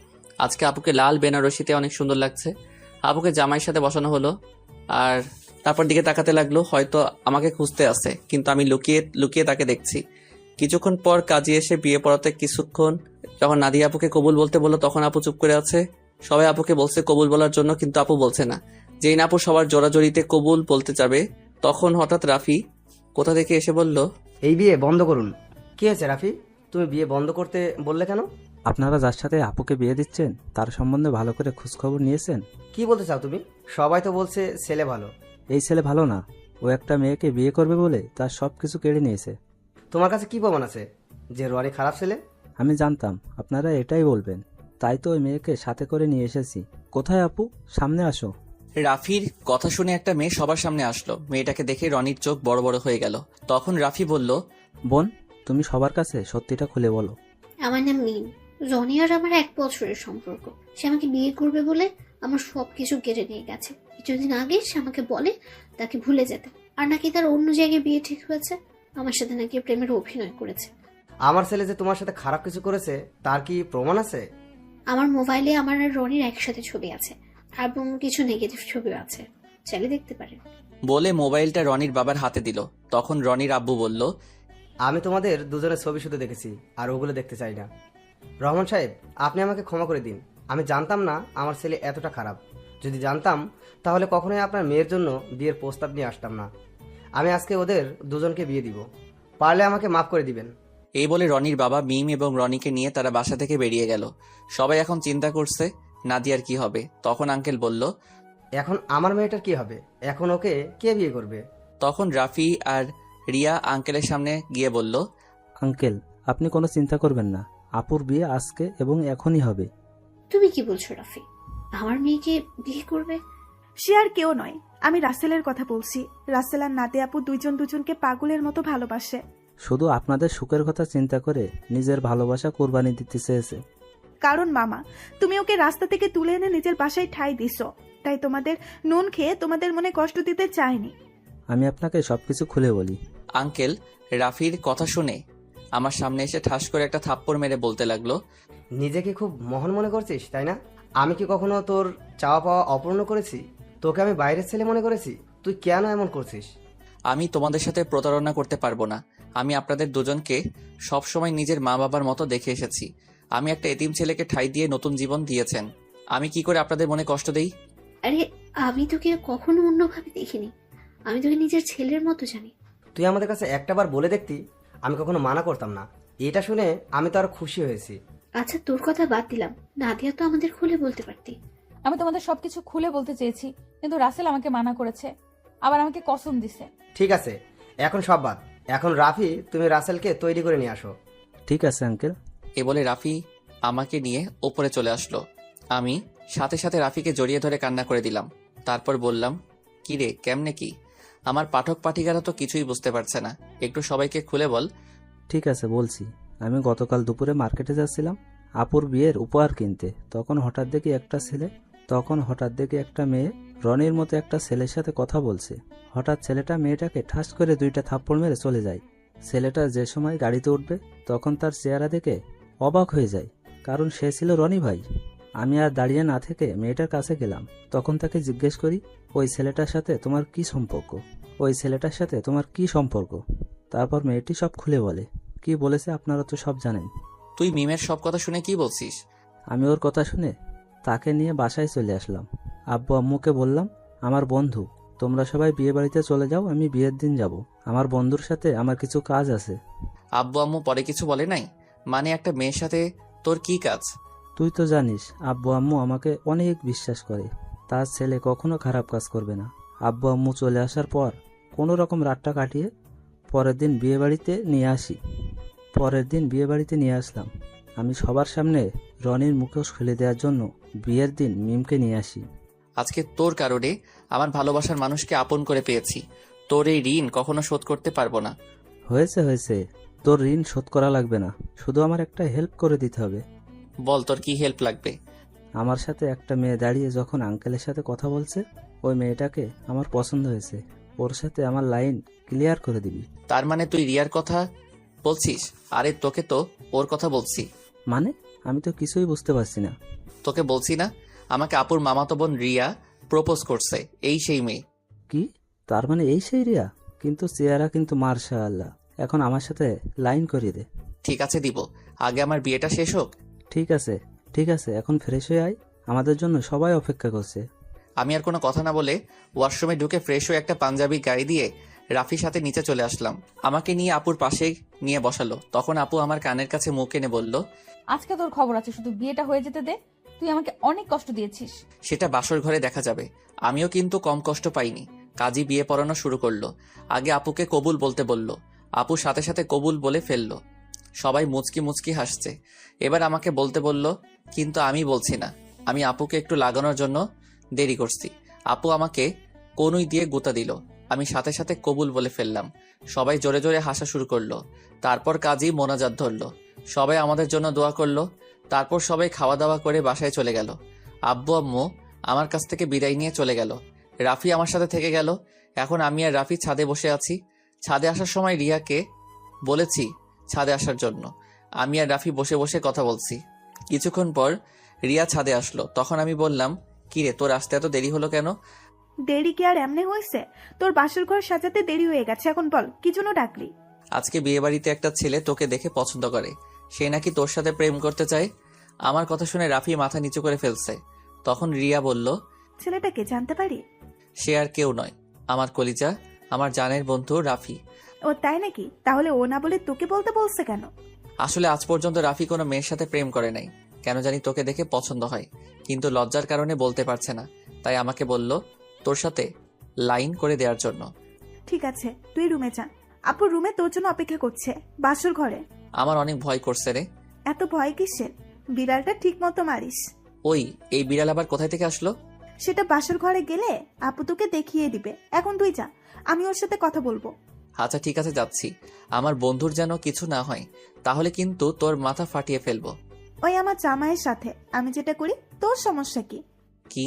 আজকে আপুকে লাল বেনারসিতে অনেক সুন্দর লাগছে। আপুকে জামাইয়ের সাথে বসানো হলো। আর তারপর দিকে তাকাতে লাগলো, হয়তো আমাকে খুঁজতে আসে, কিন্তু আমি লুকিয়ে লুকিয়ে তাকে দেখছি। কিছুক্ষণ পর কাজে এসে বিয়ে পড়াতে কিছুক্ষণ যখন নাদিয়া আপুকে কবুল বলতে বললো, তখন আপু চুপ করে আছে। সবাই আপুকে বলছে কবুল বলার জন্য, কিন্তু আপু বলছে না। যেই না আপু সবার জোরাজোরিতে কবুল বলতে যাবে, তখন হঠাৎ রাফি কোথা থেকে এসে বলল, এই বিয়ে বন্ধ করুন। কি হয়েছে রাফি, তুমি বিয়ে বন্ধ করতে বললে কেন? আপনারা যার সাথে আপুকে বিয়ে দিচ্ছেন তার সম্বন্ধে ভালো করে খোঁজখবর নিয়েছেন? কি বলতে চাও তুমি? সবাই তো বলছে ছেলে ভালো। এই ছেলে ভালো না, ও একটা মেয়েকে বিয়ে করবে বলে তার সব কিছু কেড়ে নিয়েছে। তোমার কাছে কি প্রমাণ আছে যে রনি খারাপ ছেলে? আমি জানতাম আপনারা এটাই বলবেন, তাই তো ওই মেয়েকে সাথে করে নিয়ে এসেছি। কোথায় আপু, সামনে আসো। রাফির কথা শুনে একটা মেয়ে সবার সামনে আসলো। মেয়েটাকে দেখে রনির চোখ বড় বড় হয়ে গেল। তখন রাফি বলল, বোন, তুমি সবার কাছে সত্যিটা খুলে বলো। আমার নাম মিম। রনি আর আমার 1 বছরের সম্পর্ক। সে আমাকে বিয়ে করবে বলে আমার সবকিছু কেড়ে নিয়ে গেছে। কিছুদিন আগে সে আমাকে বলে তাকে ভুলে যেতে, আর নাকি তার অন্য জায়গায় বিয়ে ঠিক হয়েছে। আমার সাথে নাকি প্রেমের অভিনয় করেছে। আমার ছেলে যে তোমার সাথে খারাপ কিছু করেছে তার কি প্রমাণ আছে? আমার মোবাইলে আমার আর রনির একসাথে ছবি আছে, এবং কিছু নেগেটিভ ছবিও আছে, চাইলে দেখতে পারেন। বলে মোবাইলটা রনির বাবার হাতে দিল। তখন রনির আব্বু বলল, আমি তোমাদের দুজনের ছবি শুধু দেখেছি, আর ওগুলো দেখতে চাই না। রহমান সাহেব, আপনি আমাকে ক্ষমা করে দিন। আমি জানতাম না আমার ছেলে এতটা খারাপ। যদি জানতাম তাহলে কখনোই আপনার মেয়ের জন্য বিয়ের প্রস্তাব নিয়ে আসতাম না। আমি আজকে ওদের দুজনকে বিয়ে দিব। পারলে আমাকে মাফ করে দিবেন। এই বলে রনির বাবা মিম এবং রনিকে নিয়ে তারা বাসা থেকে বেরিয়ে গেল। সবাই এখন চিন্তা করছে নাদিয়ার কি হবে। তখন আঙ্কেল বলল, এখন আমার মেয়েটার কি হবে? এখন ওকে কে বিয়ে করবে? তখন রাফি আর রিয়া আঙ্কেলের সামনে গিয়ে বলল, আঙ্কেল, আপনি কোনো চিন্তা করবেন না, আপুর বিয়ে আজকে এবং এখনই হবে। তুমি কি বলছো রাফি? আমার মেয়েকে বিয়ে করবে? সে আর কেউ নয়, আমি রাসেলের কথা বলছি। রাসেল আর নাদিয়া আপু দুইজন দুজনকে পাগলের মতো ভালোবাসে। শুধু আপনাদের সুখের কথা চিন্তা করে নিজের ভালোবাসা কোরবানি দিতে চেয়েছে। কারণ মামা, তুমি ওকে রাস্তা থেকে তুলে এনে নিজের বাসায় ঠাঁই দিছো, তাই তোমাদের নুন খেয়ে তোমাদের মনে কষ্ট দিতে চাইনি। আমি আপনাকে সবকিছু খুলে বলি। আঙ্কেল রাফির কথা শুনে আমার সামনে এসে ঠাস করে একটা থাপ্পড় মেরে বলতে লাগলো, নিজেকে খুব মহান মনে করছিস, তাই না? আমি কি কখনো তোর চাওয়া পাওয়া অপূর্ণ করেছি? তোকে আমি বাইরের ছেলে মনে করেছি? তুই কেন এমন করছিস? আমি তোমাদের সাথে প্রতারণা করতে পারবো না। আমি আপনাদের দুজনকে সবসময় নিজের মা বাবার মতো দেখে এসেছি। আমি একটা এতিম ছেলেকে ঠাঁই দিয়ে নতুন জীবন দিয়েছেন। আমি কি করে আপনাদের মনে কষ্ট দেই? আরে, আমি তোকে কখনো অন্যভাবে দেখিনি। আমি তোকে নিজের ছেলের মতো জানি। তুই আমাদের কাছে একটাবার বলে দেখতি, আমি কখনো মানা করতাম না। এটা শুনে আমি তো আরো খুশি হয়েছি। আচ্ছা, তোর কথা বাদ দিলাম, নাদিয়া তো আমাদের খুলে বলতে পারতি। আমি তোমাদের সবকিছু খুলে বলতে চেয়েছি, কিন্তু রাসেল আমাকে মানা করেছে, আবার আমাকে কসম দিছে। ঠিক আছে, এখন সব বাদ। এখন রাফি, তুমি রাসেলকে তৈরি করে নিয়ে আসো। ঠিক আছে আঙ্কেল। এ বলে রাফি আমাকে নিয়ে ওপরে চলে আসলো। আমি সাথে সাথে রাফিকে জড়িয়ে ধরে কান্না করে দিলাম। তারপর বললাম, কি রে, কেমনে কি? আমার পাঠক পাঠিকারা তো কিছুই বুঝতে পারছে না, একটু সবাইকে খুলে বল। ঠিক আছে, বলছি। আমি গতকাল দুপুরে মার্কেটে যাচ্ছিলাম আপুর বিয়ের উপহার কিনতে। তখন হঠাৎ দেখি একটা মেয়ে রনির মতো একটা ছেলের সাথে কথা বলছে। হঠাৎ ছেলেটা মেয়েটাকে ঠাস করে 2টা থাপ্পড় মেরে চলে যায়। ছেলেটা যে সময় গাড়িতে উঠবে তখন তার চেহারা দেখে অবাক হয়ে যায়, কারণ সে ছিল রনি ভাই। আমি আর দাঁড়িয়ে না থেকে মেয়েটার কাছে গেলাম। তখন তাকে জিজ্ঞেস করি, ওই ছেলেটার সাথে তোমার কি সম্পর্ক? তারপর মেয়েটি সব খুলে বলে। কি বলেছে আপনারা তো সব জানেন। তুই মিমের সব কথা শুনে কি বলছিস? আমি ওর কথা শুনে তাকে নিয়ে বাসায় চলে আসলাম। আব্বু আম্মুকে বললাম, আমার বন্ধু, তোমরা সবাই বিয়ে বাড়িতে চলে যাও, আমি বিয়ের দিন যাব। আমার বন্ধুর সাথে আমার কিছু কাজ আছে। আব্বু আম্মু পরে কিছু বলে নাই? মানে একটা মেয়ের সাথে তোর কি কাজ? তুই তো জানিস আব্বু আম্মু আমাকে অনেক বিশ্বাস করে, তার ছেলে কখনো খারাপ কাজ করবে না। আব্বু আম্মু চলে আসার পর কোনো রকম রাতটা কাটিয়ে পরের দিন বিয়ে বাড়িতে নিয়ে আসলাম। আমি সবার সামনে রনির মুখোশ খুলে দেওয়ার জন্য বিয়ের দিন মিমকে নিয়ে আসি। আজকে তোর কারণে আমার ভালোবাসার মানুষকে আপন করে পেয়েছি। তোর এই ঋণ কখনো শোধ করতে পারবো না। হয়েছে, তোর ঋণ শোধ করা লাগবে না, শুধু আমার একটা হেল্প করে দিতে হবে। বল, তোর কি হেল্প লাগবে? আমার সাথে একটা মেয়ে দাঁড়িয়ে যখন আঙ্কেলের সাথে কথা বলছে, ওই মেয়েটাকে আমার পছন্দ হয়েছে। ওর সাথে আমার লাইন ক্লিয়ার করে দিবি। তার মানে তুই রিয়ার কথা বলছিস? আরে তোকে তো ওর কথা বলছি। মানে? আমি তো কিছুই বুঝতে পারছি না। তোকে বলছি না, আমাকে আপুর মামাতো বোন রিয়া প্রপোজ করছে, এই সেই মেয়ে। কি? তার মানে এই সেই রিয়া? কিন্তু চেহারা কিন্তু মার্শাআল্লাহ। এখন আমার সাথে লাইন করিয়ে দে। ঠিক আছে দিব, আগে আমার বিয়েটা শেষ হোক। ঠিক আছে ঠিক আছে, এখন ফ্রেশ হয়ে আয়, আমাদের জন্য সবাই অপেক্ষা করছে। আমি আর কোনো কথা না বলে ওয়াশরুমে ঢুকে ফ্রেশ হয়ে একটা পাঞ্জাবি গায়ে দিয়ে রাফির সাথে নিচে চলে আসলাম। আমাকে নিয়ে আপুর পাশে নিয়ে বসালো। তখন আপু আমার কানের কাছে মুখ এনে বলল, আজকে তোর খবর আছে, শুধু বিয়েটা হয়ে যেতে দে। তুই আমাকে অনেক কষ্ট দিয়েছিস। সেটা বাসর ঘরে দেখা যাবে। আমিও কিন্তু কম কষ্ট পাইনি। কাজী বিয়ে পড়ানো শুরু করলো। আগে আপুকে কবুল বলতে বলল, আপু সাথে সাথে কবুল বলে ফেললো। সবাই মুচকি মুচকি হাসছে। এবার আমাকে বলতে বলল, কিন্তু আমি বলছি না। আমি আপুকে একটু লাগানোর জন্য দেরি করছি। আপু আমাকে কনুই দিয়ে গুতা দিল। আমি সাথে সাথে কবুল বলে ফেললাম। সবাই জোরে জোরে হাসা শুরু করলো। তারপর কাজী মোনাজাত ধরলো। সবাই আমাদের জন্য দোয়া করলো। তারপর সবাই খাওয়া দাওয়া করে বাসায় চলে গেল। আব্বু আম্মু আমার কাছ থেকে বিদায় নিয়ে চলে গেল। রাফি আমার সাথে থেকে গেল। এখন আমি আর রাফি ছাদে বসে আছি। ছাদে আসার সময় রিয়াকে বলেছি ছাদে আসার জন্য। আমি আর রাফি বসে বসে কথা বলছি। কিছুক্ষণ পর রিয়া ছাদে আসলো। তখন আমি বললাম, কিরে তোর আসতে এত দেরি হলো কেন? দেরি কি আর এমনি হয়েছে? তোর বাসর ঘর সাজাতে দেরি হয়ে গেছে, এখন বল কি জন্য ডাকলি? আজকে বিয়েবাড়িতে একটা ছেলে তোকে দেখে পছন্দ করে। সে নাকি তোর সাথে প্রেম করতে চায়। আমার কথা শুনে রাফি মাথা নিচু করে ফেলছে। তখন রিয়া বলল, ছেলেটাকে জানতে পারি? সে আর কেউ নয়, আমার কলিজা, আমার জানের বন্ধু রাফি। ও তাই নাকি? তাহলে ও না বলে তোকে বলতে বলছে কেন? আসলে আজ পর্যন্ত রাফি কোনো মেয়ের সাথে প্রেম করে নাই। কেন জানি তোকে দেখে পছন্দ হয়, কিন্তু লজ্জার কারণে বলতে পারছে না। তাই আমাকে বলল তোর সাথে লাইন করে দেওয়ার জন্য। ঠিক আছে, তুই রুমে যা। আপু রুমে তোর জন্য অপেক্ষা করছে, বাসর ঘরে। আমার অনেক ভয় করছে রে। এত ভয় কিসের? বিড়ালটা ঠিক মতো মারিস। ওই এই বিড়াল আবার কোথায় থেকে আসলো? সেটা বাসর ঘরে গেলে আপু তোকে দেখিয়ে দিবে। এখন তুই যা, আমি ওর সাথে কথা বলবো। আচ্ছা ঠিক আছে যাচ্ছি। আমার বন্ধুর যেন কিছু না হয়, তাহলে কিন্তু তোর মাথা ফাটিয়ে ফেলবো। ওই আমার জামাইয়ের সাথে আমি যেটা করি, তোর সমস্যা কি? কি?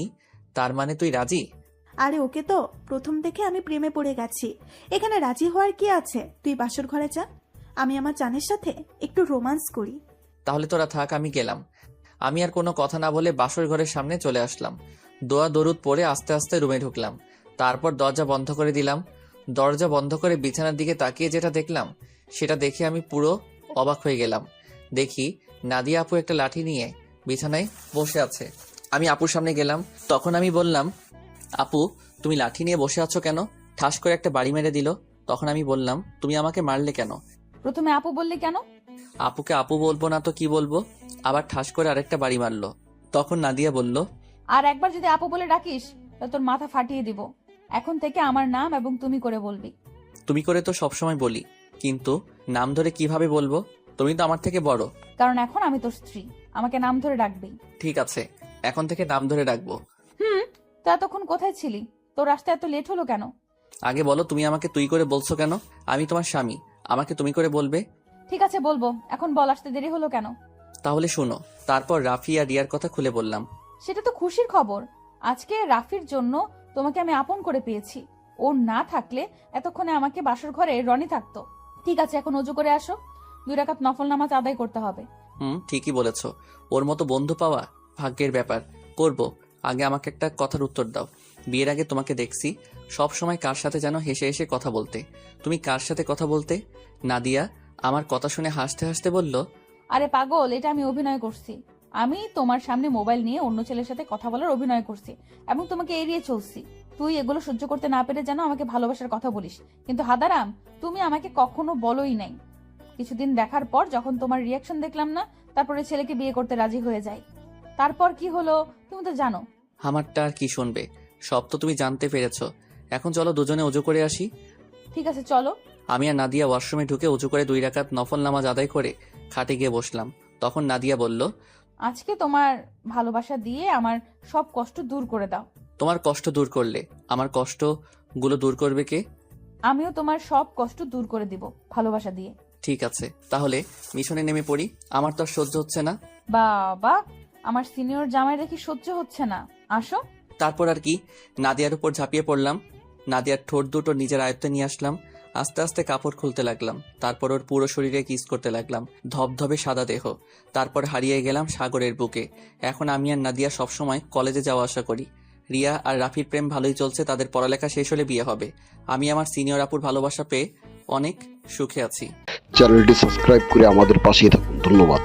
তার মানে তুই রাজি? আরে ওকে তো প্রথম দেখে আমি প্রেমে পড়ে গেছি। এখানে রাজি হওয়ার কি আছে? তুই বাসর ঘরে যা, আমি আমার জানের সাথে একটু রোমান্স করি। তাহলে তোরা থাক, আমি গেলাম। আমি আর কোনো কথা না বলে বাসর ঘরের সামনে চলে আসলাম। দোয়া দরুদ পরে আস্তে আস্তে রুমে ঢুকলাম। তারপর দরজা বন্ধ করে দিলাম। দরজা বন্ধ করে বিছানার দিকে তাকিয়ে যেটা দেখলাম, সেটা দেখে আমি পুরো অবাক হয়ে গেলাম। দেখি নাদিয়া আপু একটা লাঠি নিয়ে বিছানায় বসে আছে। আমি আপুর সামনে গেলাম। তখন আমি বললাম, আপু তুমি লাঠি নিয়ে বসে আছো কেন? ঠাস করে একটা বাড়ি মেরে দিল। তখন আমি বললাম, তুমি আমাকে মারলে কেন? প্রথমে আপু বললি কেন? আপুকে আপু বলবো না তো কি বলবো? আবার ঠাস করে আরেকটা বাড়ি মারলো। তখন নাদিয়া বলল, আর একবার যদি আপু বলে ডাকিস তাহলে তোর মাথা ফাটিয়ে দিব। এখন থেকে আমার নাম এবং তুমি করে বলবি। তুমি করে তো সবসময় বলি, কিন্তু নাম ধরে কিভাবে বলবো? তুমি তো আমার থেকে বড়। কারণ এখন আমি তোর স্ত্রী, আমাকে নাম ধরে ডাকবি। ঠিক আছে, এখন থেকে নাম ধরে ডাকবো। তো এতক্ষণ কোথায় ছিলি? তোর আসতে এত লেট হলো কেন? আগে বলো, তুমি আমাকে তুই করে বলছো কেন? আমি তোমার স্বামী, আমাকে তুমি করে বলবে। ঠিক আছে বলবো, এখন বল আসতে দেরি হলো কেন? তাহলে শুনো। তারপর রাফি আর রিয়ার কথা খুলে বললাম। সেটা তো খুশির খবর। আজকে রাফির জন্য তোমাকে আমি আপন করে পেয়েছি। ও না থাকলে এতক্ষণে আমাকে বাসর ঘরে রনি থাকতো। ঠিক আছে, এখন অজু করে আসো, 2 রাকাত নফল নামাজ আদায় করতে হবে। ঠিকই বলেছো। ওর মতো বন্ধু পাওয়া ভাগ্যের ব্যাপার। করব। আগে আমাকে একটা কথার উত্তর দাও। বিয়ের আগে তোমাকে দেখছি সব সময় কার সাথে যেন হেসে হেসে কথা বলতে। তুমি কার সাথে কথা বলতে? নাদিয়া আমার কথা শুনে হাসতে হাসতে বলল, আরে পাগল, এটা আমি অভিনয় করছি। আমি তোমার সামনে মোবাইল নিয়ে অন্য ছেলের সাথে কথা বলার অভিনয় করছি এবং তোমাকে এড়িয়ে চলছি। তুই এগুলো সহ্য করতে না পেরে যেন আমাকে ভালোবাসার কথা বলিস, কিন্তু হাদারাম তুমি আমাকে কখনো বলোই নাই। কিছুদিন দেখার পর যখন তোমার রিয়াকশন দেখলাম না, তারপরে ছেলেকে বিয়ে করতে রাজি হয়ে যায়। তারপর কি হলো তুমি তো জানো। আমারটা আর কি শুনবে? সব তো তুমি জানতে পেরেছো। এখন চলো দুজনে অজু করে আসি। ঠিক আছে চলো। আমি আর নাদিয়া ওয়াশরুমে ঢুকে উঁচু করে 2 রাকাত নফল নামাজ আদায় করে খাটে গিয়ে বসলাম। তখন নাদিয়া বলল, আজকে তোমার ভালোবাসা দিয়ে আমার সব কষ্ট দূর করে দাও। তোমার কষ্ট দূর করলে আমার কষ্টগুলো দূর করবে কে? আমিও তোমার সব কষ্ট দূর করে দিব ভালোবাসা দিয়ে। ঠিক আছে, তাহলে মিশনে নেমে পড়ি। আমার তো আর সহ্য হচ্ছে না। বাবা, আমার সিনিয়র জামাই দেখি সহ্য হচ্ছে না, আসো। তারপর আর কি, নাদিয়ার উপর ঝাঁপিয়ে পড়লাম। নাদিয়ার ঠোঁট দুটো নিজের আয়ত্তে নিয়ে আসলাম। আস্তে আস্তে কাপড় খুলতে লাগলাম। তারপর ওর পুরো শরীরে কিস করতে লাগলাম। ধবধবে সাদা দেহ। তারপর হারিয়ে গেলাম সাগরের বুকে। এখন আমি আর নাদিয়া সবসময় কলেজে যাওয়া আসা করি। রিয়া আর রাফির প্রেম ভালোই চলছে, তাদের পড়ালেখা শেষ হলে বিয়ে হবে। আমি আমার সিনিয়র আপুর ভালোবাসা পেয়ে অনেক সুখে আছি। চ্যানেলটি সাবস্ক্রাইব করে আমাদের পাশেই থাকুন। ধন্যবাদ।